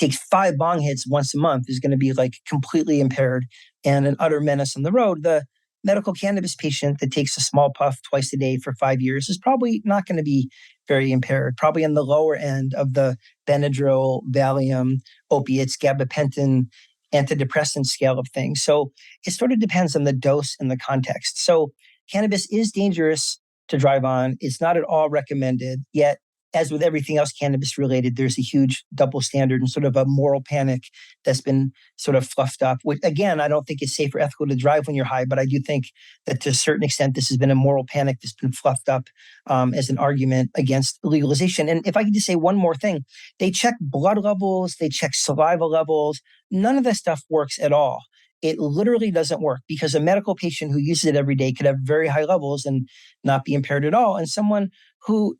Speaker 1: takes 5 bong hits once a month is going to be like completely impaired and an utter menace on the road. The medical cannabis patient that takes a small puff twice a day for 5 years is probably not going to be very impaired, probably in the lower end of the Benadryl, Valium, opiates, gabapentin, antidepressant scale of things. So it sort of depends on the dose and the context. So cannabis is dangerous to drive on. It's not at all recommended, yet as with everything else cannabis related, there's a huge double standard and sort of a moral panic that's been sort of fluffed up. Which, again, I don't think it's safe or ethical to drive when you're high, but I do think that to a certain extent, this has been a moral panic that's been fluffed up as an argument against legalization. And if I could just say one more thing, they check blood levels, they check saliva levels. None of that stuff works at all. It literally doesn't work because a medical patient who uses it every day could have very high levels and not be impaired at all. And someone who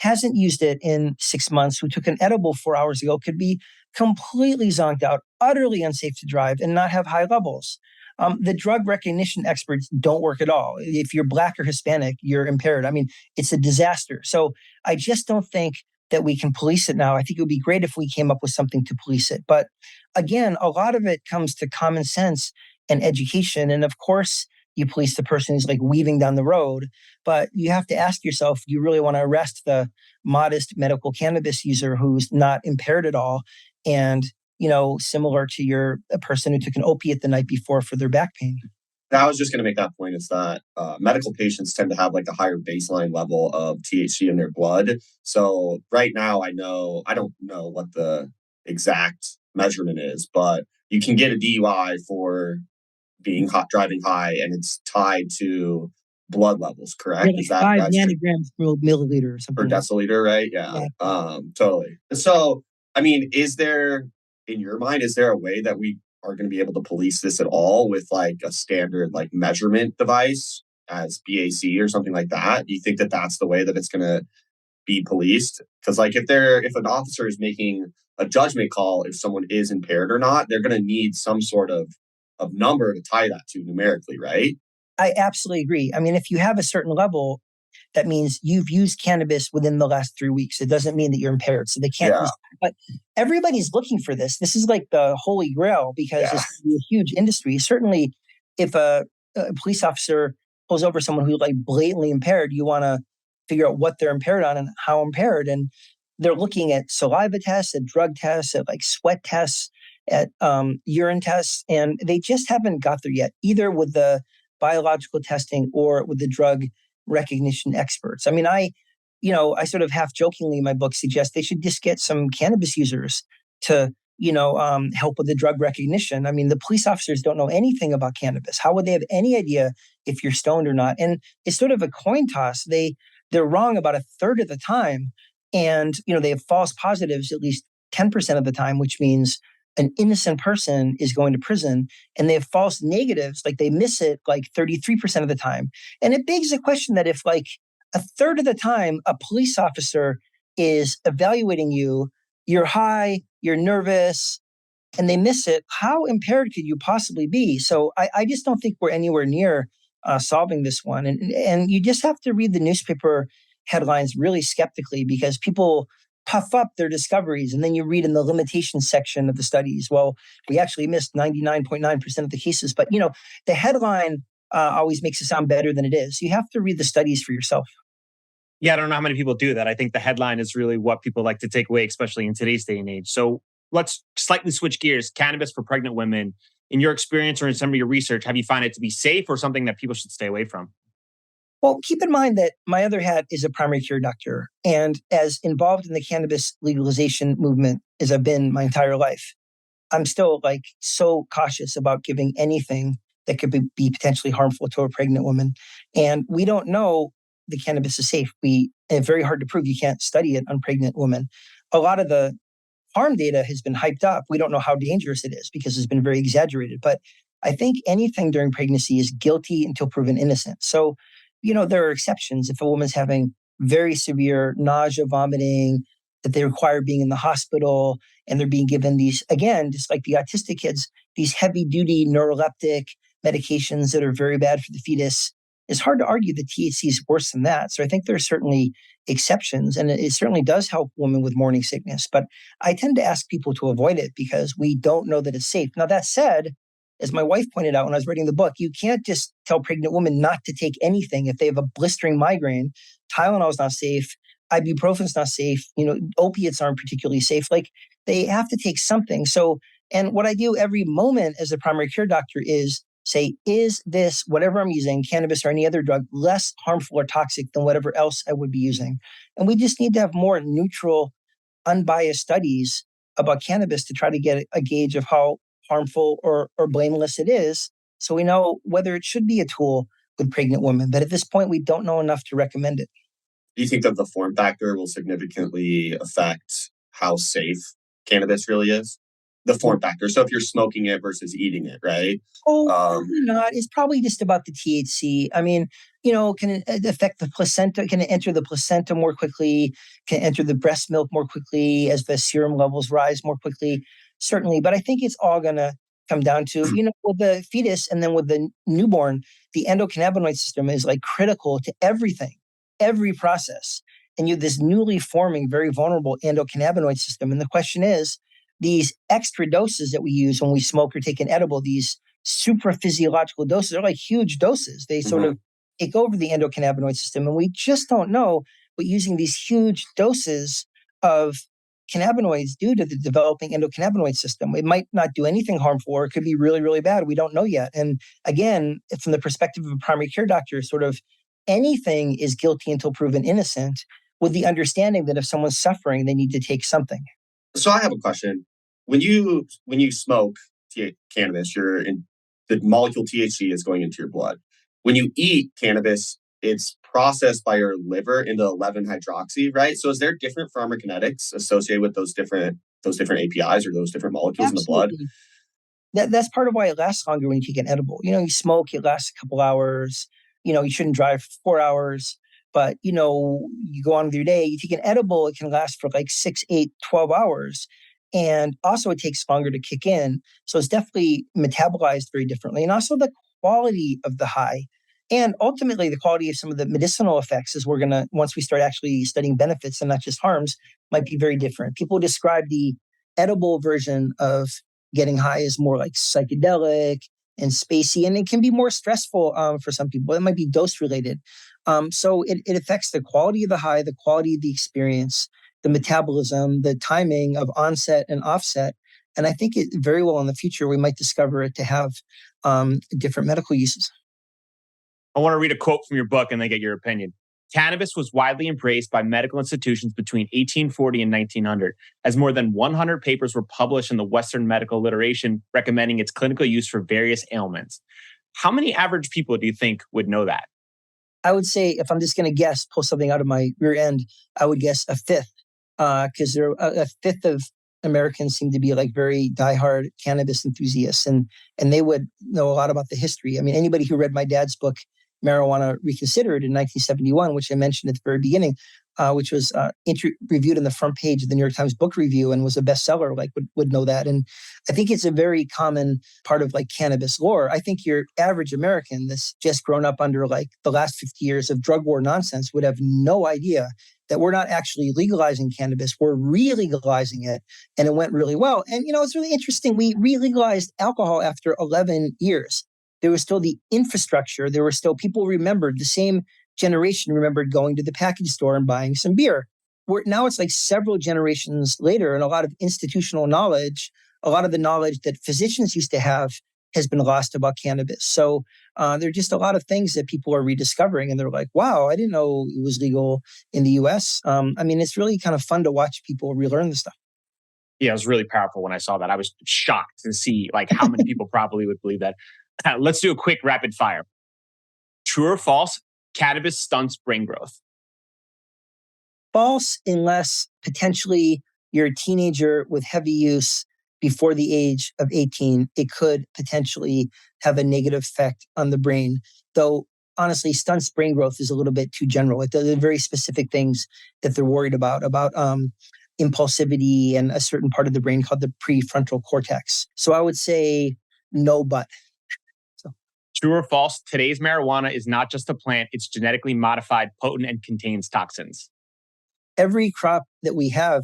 Speaker 1: hasn't used it in 6 months, who took an edible 4 hours ago, could be completely zonked out, utterly unsafe to drive, and not have high levels. The drug recognition experts don't work at all. If you're Black or Hispanic, you're impaired. I mean, it's a disaster. So I just don't think that we can police it now. I think it would be great if we came up with something to police it. But again, a lot of it comes to common sense and education. And of course, you police the person who's like weaving down the road, but you have to ask yourself, do you really want to arrest the modest medical cannabis user who's not impaired at all? And, similar to a person who took an opiate the night before for their back pain.
Speaker 3: I was just going to make that point. It's that medical patients tend to have like a higher baseline level of THC in their blood. So right now, I don't know what the exact measurement is, but you can get a DUI for driving high, and it's tied to blood levels, correct?
Speaker 1: Like 5 nanograms per milliliter or something.
Speaker 3: Per deciliter, right? Yeah. Totally. So, I mean, in your mind, is there a way that we are going to be able to police this at all with like a standard like measurement device as BAC or something like that? Do you think that that's the way that it's going to be policed? Because like if an officer is making a judgment call if someone is impaired or not, they're going to need some sort of number to tie that to numerically, right?
Speaker 1: I absolutely agree. I mean, if you have a certain level, that means you've used cannabis within the last 3 weeks. It doesn't mean that you're impaired. So they can't use it. But everybody's looking for this. This is like the holy grail because it's a huge industry. Certainly, if a police officer pulls over someone who's like blatantly impaired, you want to figure out what they're impaired on and how impaired. And they're looking at saliva tests, at drug tests, at like sweat tests, at urine tests. And they just haven't got there yet, either with the biological testing or with the drug recognition experts. I mean, I sort of half jokingly in my book suggest they should just get some cannabis users to, help with the drug recognition. I mean, the police officers don't know anything about cannabis. How would they have any idea if you're stoned or not? And it's sort of a coin toss. They're wrong about a third of the time. And, they have false positives at least 10% of the time, which means an innocent person is going to prison, and they have false negatives, like they miss it like 33% of the time. And it begs the question that if like a third of the time a police officer is evaluating you, you're high, you're nervous, and they miss it, how impaired could you possibly be? So I just don't think we're anywhere near solving this one. And you just have to read the newspaper headlines really skeptically because people puff up their discoveries. And then you read in the limitations section of the studies, well, we actually missed 99.9% of the cases. But, the headline always makes it sound better than it is. You have to read the studies for yourself.
Speaker 2: Yeah, I don't know how many people do that. I think the headline is really what people like to take away, especially in today's day and age. So let's slightly switch gears. Cannabis for pregnant women. In your experience or in some of your research, have you found it to be safe or something that people should stay away from?
Speaker 1: Well, keep in mind that my other hat is a primary care doctor. And as involved in the cannabis legalization movement as I've been my entire life, I'm still like so cautious about giving anything that could be potentially harmful to a pregnant woman. And we don't know the cannabis is safe. It's very hard to prove. You can't study it on pregnant women. A lot of the harm data has been hyped up. We don't know how dangerous it is because it's been very exaggerated. But I think anything during pregnancy is guilty until proven innocent. So, there are exceptions. If a woman's having very severe nausea, vomiting, that they require being in the hospital, and they're being given these, again, just like the autistic kids, these heavy-duty neuroleptic medications that are very bad for the fetus, it's hard to argue that THC is worse than that. So I think there are certainly exceptions, and it certainly does help women with morning sickness. But I tend to ask people to avoid it because we don't know that it's safe. Now, that said, as my wife pointed out when I was writing the book, you can't just tell pregnant women not to take anything. If they have a blistering migraine, Tylenol is not safe, ibuprofen is not safe, opiates aren't particularly safe. Like, they have to take something. So, and what I do every moment as a primary care doctor is say, is this, whatever I'm using, cannabis or any other drug, less harmful or toxic than whatever else I would be using? And we just need to have more neutral, unbiased studies about cannabis to try to get a gauge of how harmful or blameless it is, so we know whether it should be a tool with pregnant women. But at this point, we don't know enough to recommend it.
Speaker 3: Do you think that the form factor will significantly affect how safe cannabis really is? The form factor. So if you're smoking it versus eating it, right?
Speaker 1: Oh, probably not. It's probably just about the THC. I mean, can it affect the placenta? Can it enter the placenta more quickly? Can it enter the breast milk more quickly as the serum levels rise more quickly? Certainly. But I think it's all going to come down to, with the fetus and then with the newborn, the endocannabinoid system is like critical to everything, every process. And you have this newly forming, very vulnerable endocannabinoid system. And the question is, these extra doses that we use when we smoke or take an edible, these super physiological doses are like huge doses. They sort of take over the endocannabinoid system. And we just don't know what using these huge doses of cannabinoids do to the developing endocannabinoid system. It might not do anything harmful, or it could be really, really bad. We don't know yet. And again, from the perspective of a primary care doctor, sort of anything is guilty until proven innocent, with the understanding that if someone's suffering, they need to take something.
Speaker 3: So I have a question. When you smoke cannabis, the molecule THC is going into your blood. When you eat cannabis, it's processed by your liver into 11-hydroxy, right? So is there different pharmacokinetics associated with those different APIs or those different molecules in the blood?
Speaker 1: That's part of why it lasts longer when you take an edible. You smoke, it lasts a couple hours. You shouldn't drive for 4 hours. But, you go on with your day, you take an edible, it can last for like 6, 8, 12 hours. And also it takes longer to kick in. So it's definitely metabolized very differently. And also the quality of the high, and ultimately the quality of some of the medicinal effects, as we're going to, once we start actually studying benefits and not just harms, might be very different. People describe the edible version of getting high as more like psychedelic and spacey, and it can be more stressful for some people. It might be dose related. So it affects the quality of the high, the quality of the experience, the metabolism, the timing of onset and offset. And I think it very well in the future, we might discover it to have different medical uses.
Speaker 2: I want to read a quote from your book and then get your opinion. Cannabis was widely embraced by medical institutions between 1840 and 1900, as more than 100 papers were published in the Western medical literature recommending its clinical use for various ailments. How many average people do you think would know that?
Speaker 1: I would say, if I'm just going to guess, pull something out of my rear end, I would guess a fifth, because a fifth of Americans seem to be like very diehard cannabis enthusiasts, and they would know a lot about the history. I mean, anybody who read my dad's book, Marijuana Reconsidered, in 1971, which I mentioned at the very beginning, which was reviewed on the front page of the New York Times Book Review and was a bestseller, like would know that. And I think it's a very common part of like cannabis lore. I think your average American that's just grown up under like the last 50 years of drug war nonsense would have no idea that we're not actually legalizing cannabis, we're re-legalizing it, and it went really well. And it's really interesting. We re-legalized alcohol after 11 years. There was still the infrastructure. There were still people remembered, the same generation remembered going to the package store and buying some beer. Now it's like several generations later, and a lot of institutional knowledge, a lot of the knowledge that physicians used to have has been lost about cannabis. So there are just a lot of things that people are rediscovering, and they're like, wow, I didn't know it was legal in the US. I mean, it's really kind of fun to watch people relearn this stuff.
Speaker 2: Yeah, it was really powerful when I saw that. I was shocked to see like how many people probably would believe that. Let's do a quick rapid fire. True or false? Cannabis stunts brain growth.
Speaker 1: False, unless potentially you're a teenager with heavy use before the age of 18. It could potentially have a negative effect on the brain. Though, honestly, stunts brain growth is a little bit too general. It does very specific things that they're worried about impulsivity and a certain part of the brain called the prefrontal cortex. So I would say no, but.
Speaker 2: True or false? Today's marijuana is not just a plant, it's genetically modified, potent, and contains toxins.
Speaker 1: Every crop that we have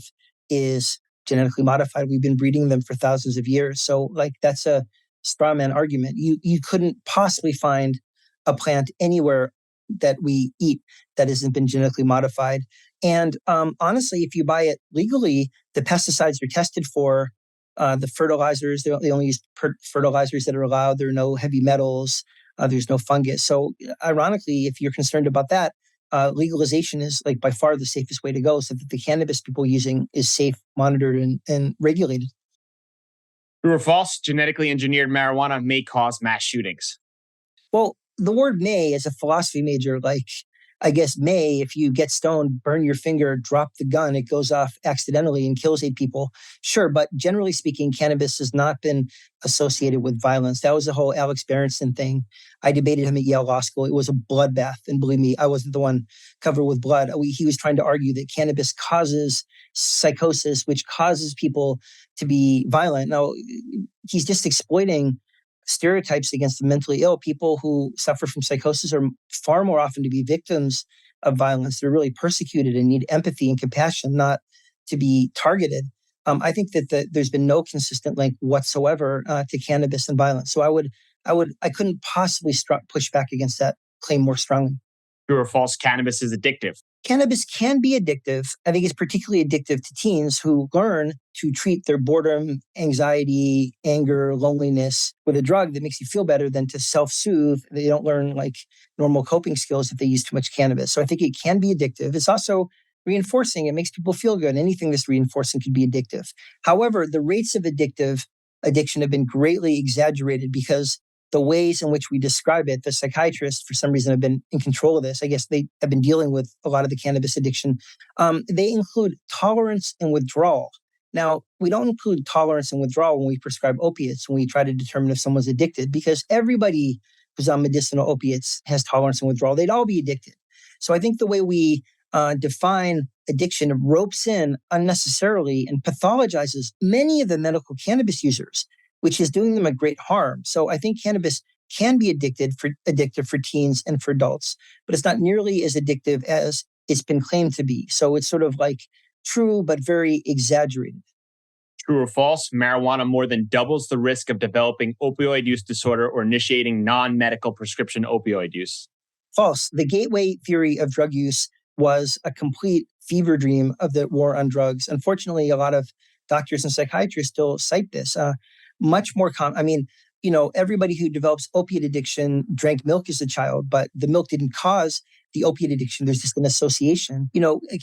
Speaker 1: is genetically modified. We've been breeding them for thousands of years. So like that's a straw man argument. You couldn't possibly find a plant anywhere that we eat that hasn't been genetically modified. And honestly, if you buy it legally, the pesticides are tested for The fertilizers, they only use fertilizers that are allowed. There are no heavy metals. There's no fungus. So ironically, if you're concerned about that, legalization is like by far the safest way to go, so that the cannabis people using is safe, monitored, and regulated.
Speaker 2: True or false? Genetically engineered marijuana may cause mass shootings.
Speaker 1: Well, the word may, as a philosophy major, like, I guess may, if you get stoned, burn your finger, drop the gun, it goes off accidentally and kills 8 people. Sure, but generally speaking, cannabis has not been associated with violence. That was the whole Alex Berenson thing. I debated him at Yale Law School. It was a bloodbath. And believe me, I wasn't the one covered with blood. He was trying to argue that cannabis causes psychosis, which causes people to be violent. Now, he's just exploiting stereotypes against the mentally ill. People who suffer from psychosis are far more often to be victims of violence. They're really persecuted and need empathy and compassion, not to be targeted. I think that there's been no consistent link whatsoever to cannabis and violence. So I couldn't possibly push back against that claim more strongly.
Speaker 2: True or false? Cannabis is addictive.
Speaker 1: Cannabis can be addictive. I think it's particularly addictive to teens who learn to treat their boredom, anxiety, anger, loneliness with a drug that makes you feel better than to self-soothe. They don't learn like normal coping skills if they use too much cannabis. So I think it can be addictive. It's also reinforcing. It makes people feel good. Anything that's reinforcing can be addictive. However, the rates of addiction have been greatly exaggerated because the ways in which we describe it, the psychiatrists, for some reason, have been in control of this. I guess they have been dealing with a lot of the cannabis addiction. They include tolerance and withdrawal. Now, we don't include tolerance and withdrawal when we prescribe opiates, when we try to determine if someone's addicted, because everybody who's on medicinal opiates has tolerance and withdrawal. They'd all be addicted. So I think the way we define addiction ropes in unnecessarily and pathologizes many of the medical cannabis users, which is doing them a great harm. So I think cannabis can be addictive for teens and for adults, but it's not nearly as addictive as it's been claimed to be. So it's sort of like true, but very exaggerated.
Speaker 2: True or false? Marijuana more than doubles the risk of developing opioid use disorder or initiating non-medical prescription opioid use.
Speaker 1: False. The gateway theory of drug use was a complete fever dream of the war on drugs. Unfortunately, a lot of doctors and psychiatrists still cite this. Much more common. I mean, everybody who develops opiate addiction drank milk as a child, but the milk didn't cause the opiate addiction. There's just an association.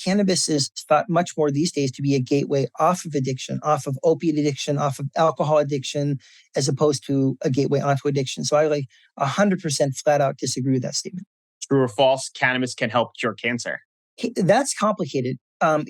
Speaker 1: Cannabis is thought much more these days to be a gateway off of addiction, off of opiate addiction, off of alcohol addiction, as opposed to a gateway onto addiction. So I 100% flat out disagree with that statement.
Speaker 2: True or false? Cannabis can help cure cancer.
Speaker 1: That's complicated.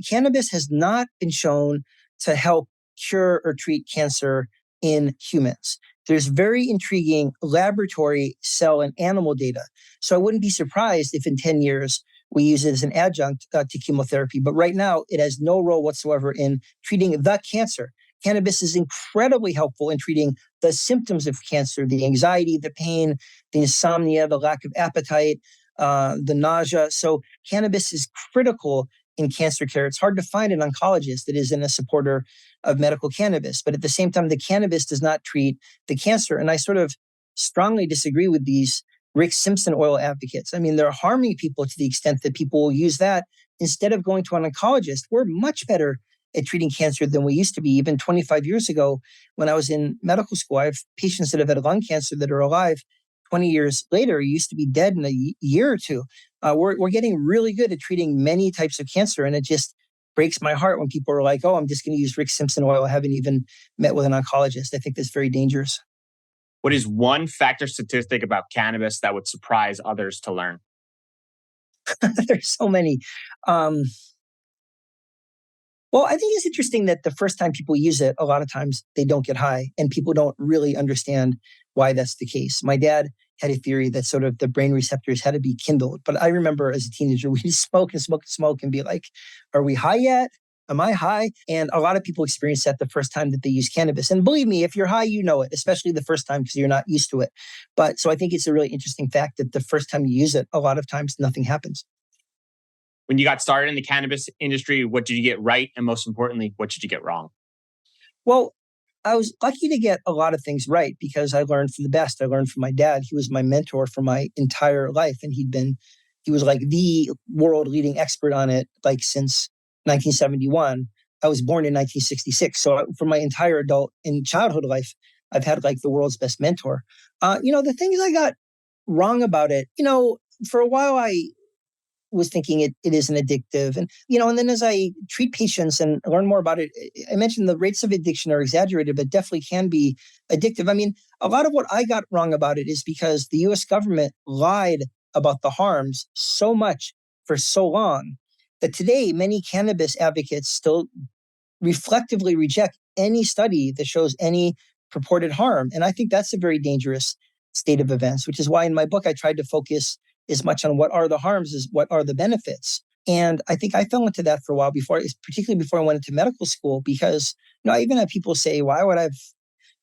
Speaker 1: Cannabis has not been shown to help cure or treat cancer in humans. There's very intriguing laboratory, cell, and animal data. So I wouldn't be surprised if in 10 years we use it as an adjunct to chemotherapy. But right now, it has no role whatsoever in treating the cancer. Cannabis is incredibly helpful in treating the symptoms of cancer, the anxiety, the pain, the insomnia, the lack of appetite, the nausea. So cannabis is critical in cancer care. It's hard to find an oncologist that isn't a supporter of medical cannabis. But at the same time, the cannabis does not treat the cancer. And I sort of strongly disagree with these Rick Simpson oil advocates. I mean, they're harming people to the extent that people will use that instead of going to an oncologist. We're much better at treating cancer than we used to be. Even 25 years ago, when I was in medical school, I have patients that have had lung cancer that are alive 20 years later. Used to be dead in a year or two. We're getting really good at treating many types of cancer. And it just breaks my heart when people are like, oh, I'm just going to use Rick Simpson oil. I haven't even met with an oncologist. I think that's very dangerous.
Speaker 2: What is one fact or statistic about cannabis that would surprise others to learn?
Speaker 1: There's so many. Well, I think it's interesting that the first time people use it, a lot of times they don't get high and people don't really understand why that's the case. My dad had a theory that sort of the brain receptors had to be kindled. But I remember as a teenager, we'd smoke and smoke and smoke and be like, are we high yet? Am I high? And a lot of people experience that the first time that they use cannabis. And believe me, if you're high, you know it, especially the first time because you're not used to it. But so I think it's a really interesting fact that the first time you use it, a lot of times nothing happens.
Speaker 2: When you got started in the cannabis industry, what did you get right? And most importantly, what did you get wrong?
Speaker 1: Well, I was lucky to get a lot of things right because I learned from the best. I learned from my dad. He was my mentor for my entire life. And he was like the world leading expert on it, like since 1971. I was born in 1966. So for my entire adult and childhood life, I've had like the world's best mentor. The things I got wrong about it, for a while I was thinking it isn't addictive. And then as I treat patients and learn more about it, I mentioned the rates of addiction are exaggerated, but definitely can be addictive. I mean, a lot of what I got wrong about it is because the US government lied about the harms so much for so long that today many cannabis advocates still reflectively reject any study that shows any purported harm. And I think that's a very dangerous state of events, which is why in my book, I tried to focus as much on what are the harms as what are the benefits. And I think I fell into that for a while particularly before I went into medical school, because I even had people say, why would I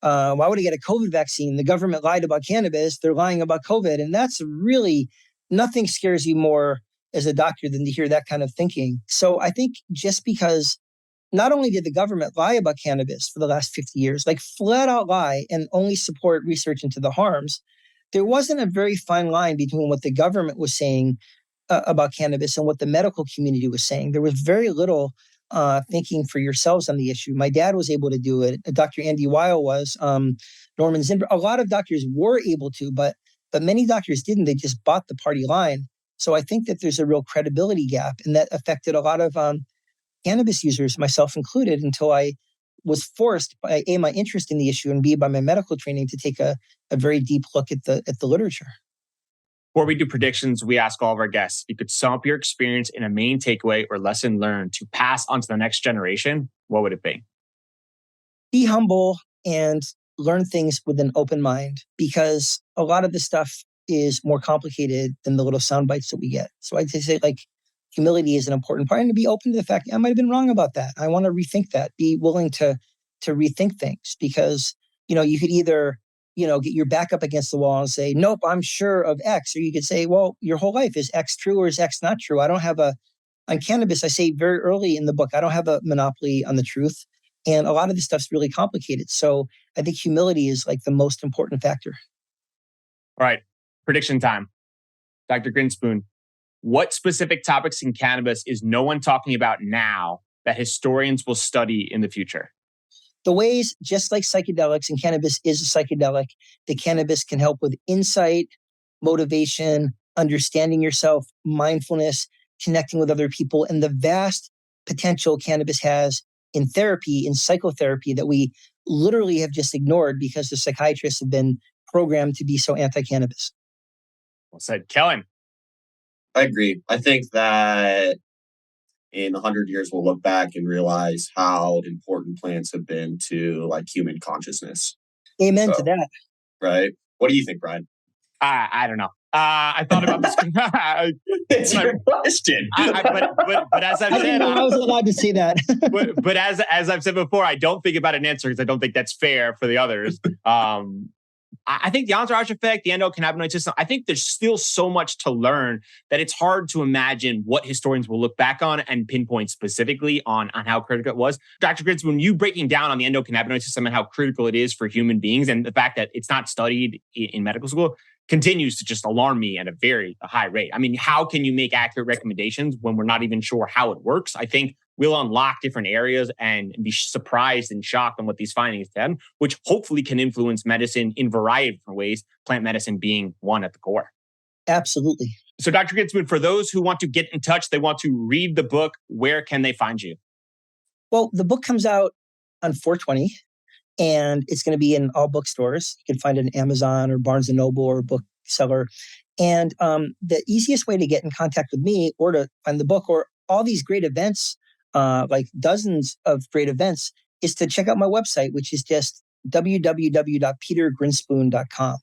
Speaker 1: get a COVID vaccine? The government lied about cannabis. They're lying about COVID. And that's really, nothing scares you more as a doctor than to hear that kind of thinking. So I think just because not only did the government lie about cannabis for the last 50 years, like flat out lie and only support research into the harms, there wasn't a very fine line between what the government was saying about cannabis and what the medical community was saying. There was very little thinking for yourselves on the issue. My dad was able to do it. Dr. Andy Weil was, Norman Zinber. A lot of doctors were able to, but many doctors didn't. They just bought the party line. So I think that there's a real credibility gap, and that affected a lot of cannabis users, myself included, until I was forced by A, my interest in the issue, and B, by my medical training, to take a very deep look at the literature.
Speaker 2: Before we do predictions, we ask all of our guests, if you could sum up your experience in a main takeaway or lesson learned to pass on to the next generation, what would it be?
Speaker 1: Be humble and learn things with an open mind, because a lot of the stuff is more complicated than the little sound bites that we get. So I'd say humility is an important part, and to be open to the fact I might have been wrong about that. I want to rethink that. Be willing to rethink things, because you could either get your back up against the wall and say, nope, I'm sure of X, or you could say, well, your whole life, is X true or is X not true? I don't have on cannabis, I say very early in the book, I don't have a monopoly on the truth, and a lot of this stuff's really complicated. So I think humility is like the most important factor.
Speaker 2: All right, prediction time. Dr. Grinspoon, what specific topics in cannabis is no one talking about now that historians will study in the future?
Speaker 1: The ways, just like psychedelics, and cannabis is a psychedelic, that cannabis can help with insight, motivation, understanding yourself, mindfulness, connecting with other people, and the vast potential cannabis has in therapy, in psychotherapy, that we literally have just ignored because the psychiatrists have been programmed to be so anti-cannabis.
Speaker 2: Well said. Kellen?
Speaker 3: I agree. I think that in 100 years, we'll look back and realize how important plants have been to like human consciousness.
Speaker 1: Amen to that.
Speaker 3: Right. What do you think, Brian?
Speaker 2: I don't know. I thought about this.
Speaker 3: It's your question.
Speaker 2: But as I've said,
Speaker 1: I was allowed to say that.
Speaker 2: but as I've said before, I don't think about an answer because I don't think that's fair for the others. I think the entourage effect, the endocannabinoid system, I think there's still so much to learn that it's hard to imagine what historians will look back on and pinpoint specifically on how critical it was. Dr. Grinspoon, you breaking down on the endocannabinoid system and how critical it is for human beings, and the fact that it's not studied in medical school, continues to just alarm me at a high rate. I mean, how can you make accurate recommendations when we're not even sure how it works? I think we'll unlock different areas and be surprised and shocked on what these findings have, which hopefully can influence medicine in a variety of different ways, plant medicine being one at the core.
Speaker 1: Absolutely.
Speaker 2: So Dr. Grinspoon, for those who want to get in touch, they want to read the book, where can they find you?
Speaker 1: Well, the book comes out on 4/20, and it's going to be in all bookstores. You can find it on Amazon or Barnes & Noble or Bookseller. And the easiest way to get in contact with me or to find the book or all these great events, like dozens of great events, is to check out my website, which is just www.petergrinspoon.com.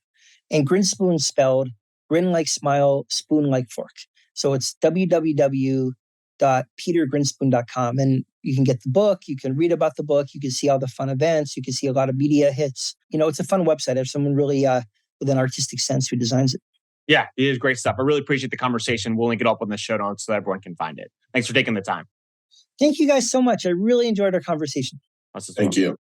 Speaker 1: And Grinspoon spelled grin like smile, spoon like fork. So it's www.petergrinspoon.com. And you can get the book, you can read about the book, you can see all the fun events, you can see a lot of media hits. It's a fun website. There's someone really with an artistic sense who designs it.
Speaker 2: Yeah, it is great stuff. I really appreciate the conversation. We'll link it up on the show notes so everyone can find it. Thanks for taking the time.
Speaker 1: Thank you guys so much. I really enjoyed our conversation.
Speaker 3: Thank you.